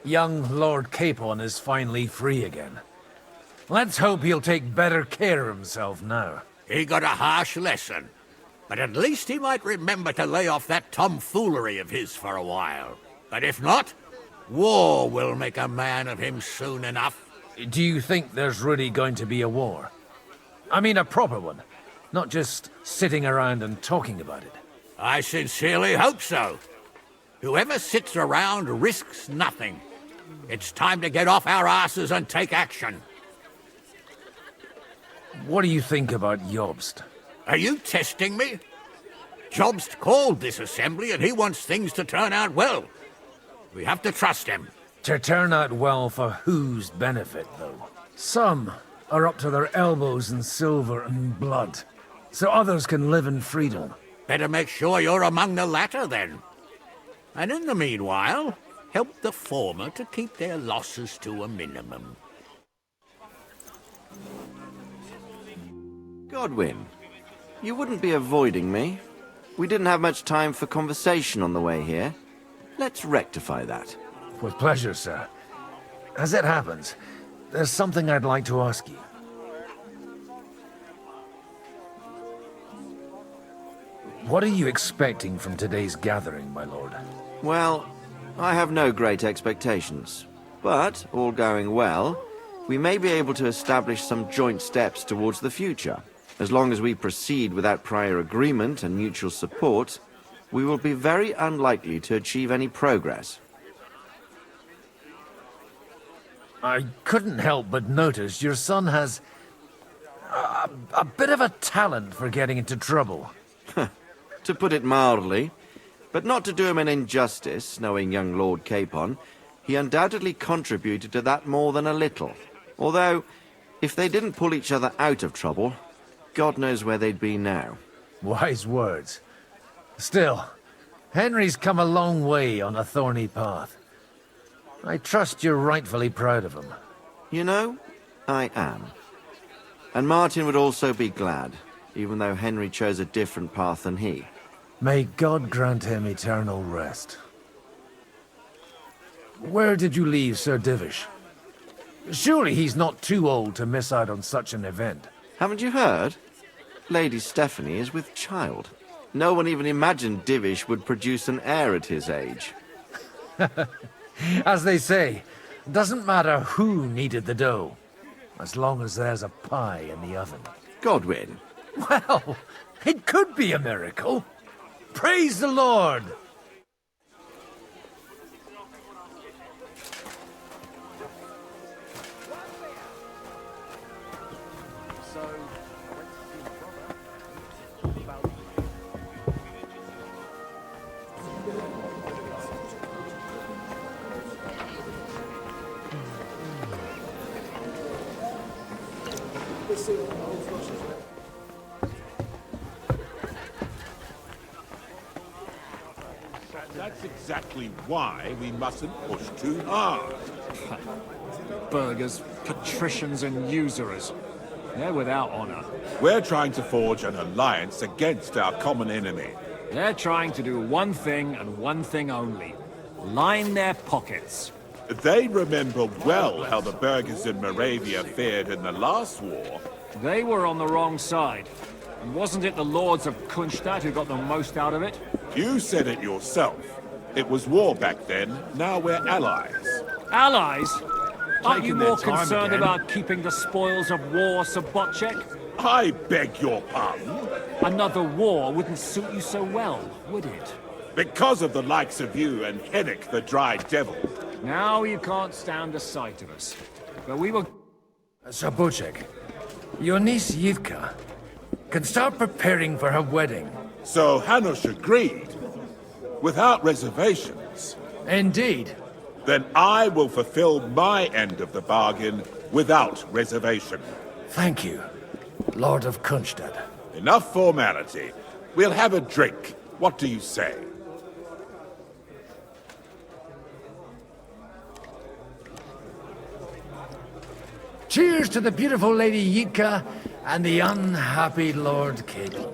Young Lord Capon is finally free again. Let's hope he'll take better care of himself now. He got a harsh lesson. But at least he might remember to lay off that tomfoolery of his for a while. But if not, war will make a man of him soon enough. Do you think there's really going to be a war? I mean a proper one, not just sitting around and talking about it. I sincerely hope so. Whoever sits around risks nothing. It's time to get off our asses and take action. What do you think about Jobst? Are you testing me? Jobst called this assembly and he wants things to turn out well. We have to trust him. To turn out well for whose benefit, though? Some are up to their elbows in silver and blood, so others can live in freedom. Better make sure you're among the latter, then. And in the meanwhile, help the former to keep their losses to a minimum. Godwin, you wouldn't be avoiding me. We didn't have much time for conversation on the way here. Let's rectify that. With pleasure, sir. As it happens, there's something I'd like to ask you. What are you expecting from today's gathering, my lord? Well, I have no great expectations. But, all going well, we may be able to establish some joint steps towards the future. As long as we proceed without prior agreement and mutual support, we will be very unlikely to achieve any progress. I couldn't help but notice your son has a bit of a talent for getting into trouble. To put it mildly, but not to do him an injustice, knowing young Lord Capon, he undoubtedly contributed to that more than a little. Although, if they didn't pull each other out of trouble, God knows where they'd be now. Wise words. Still, Henry's come a long way on a thorny path. I trust you're rightfully proud of him. You know, I am. And Martin would also be glad, even though Henry chose a different path than he. May God grant him eternal rest. Where did you leave Sir Divish? Surely he's not too old to miss out on such an event. Haven't you heard? Lady Stephanie is with child. No one even imagined Divish would produce an heir at his age. As they say, doesn't matter who kneaded the dough, as long as there's a pie in the oven. Godwin. Well, it could be a miracle. Praise the Lord! That's exactly why we mustn't push too hard. Burghers, patricians and usurers. They're without honor. We're trying to forge an alliance against our common enemy. They're trying to do one thing and one thing only. Line their pockets. They remember well how the burghers in Moravia fared in the last war. They were on the wrong side. And wasn't it the lords of Kunstadt who got the most out of it? You said it yourself. It was war back then. Now we're allies. Allies? Aren't you Taking their more time concerned again. about keeping the spoils of war, Sobotchek? I beg your pardon? Another war wouldn't suit you so well, would it? Because of the likes of you and Henrik the Dry Devil. Now you can't stand the sight of us. But we will... Sobotchek, your niece Yivka can start preparing for her wedding. So Hanush agreed? Without reservations? Indeed. Then I will fulfill my end of the bargain without reservation. Thank you, Lord of Kunstadt. Enough formality. We'll have a drink. What do you say? Cheers to the beautiful Lady Yitka and the unhappy Lord Capon.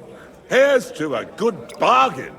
Here's to a good bargain.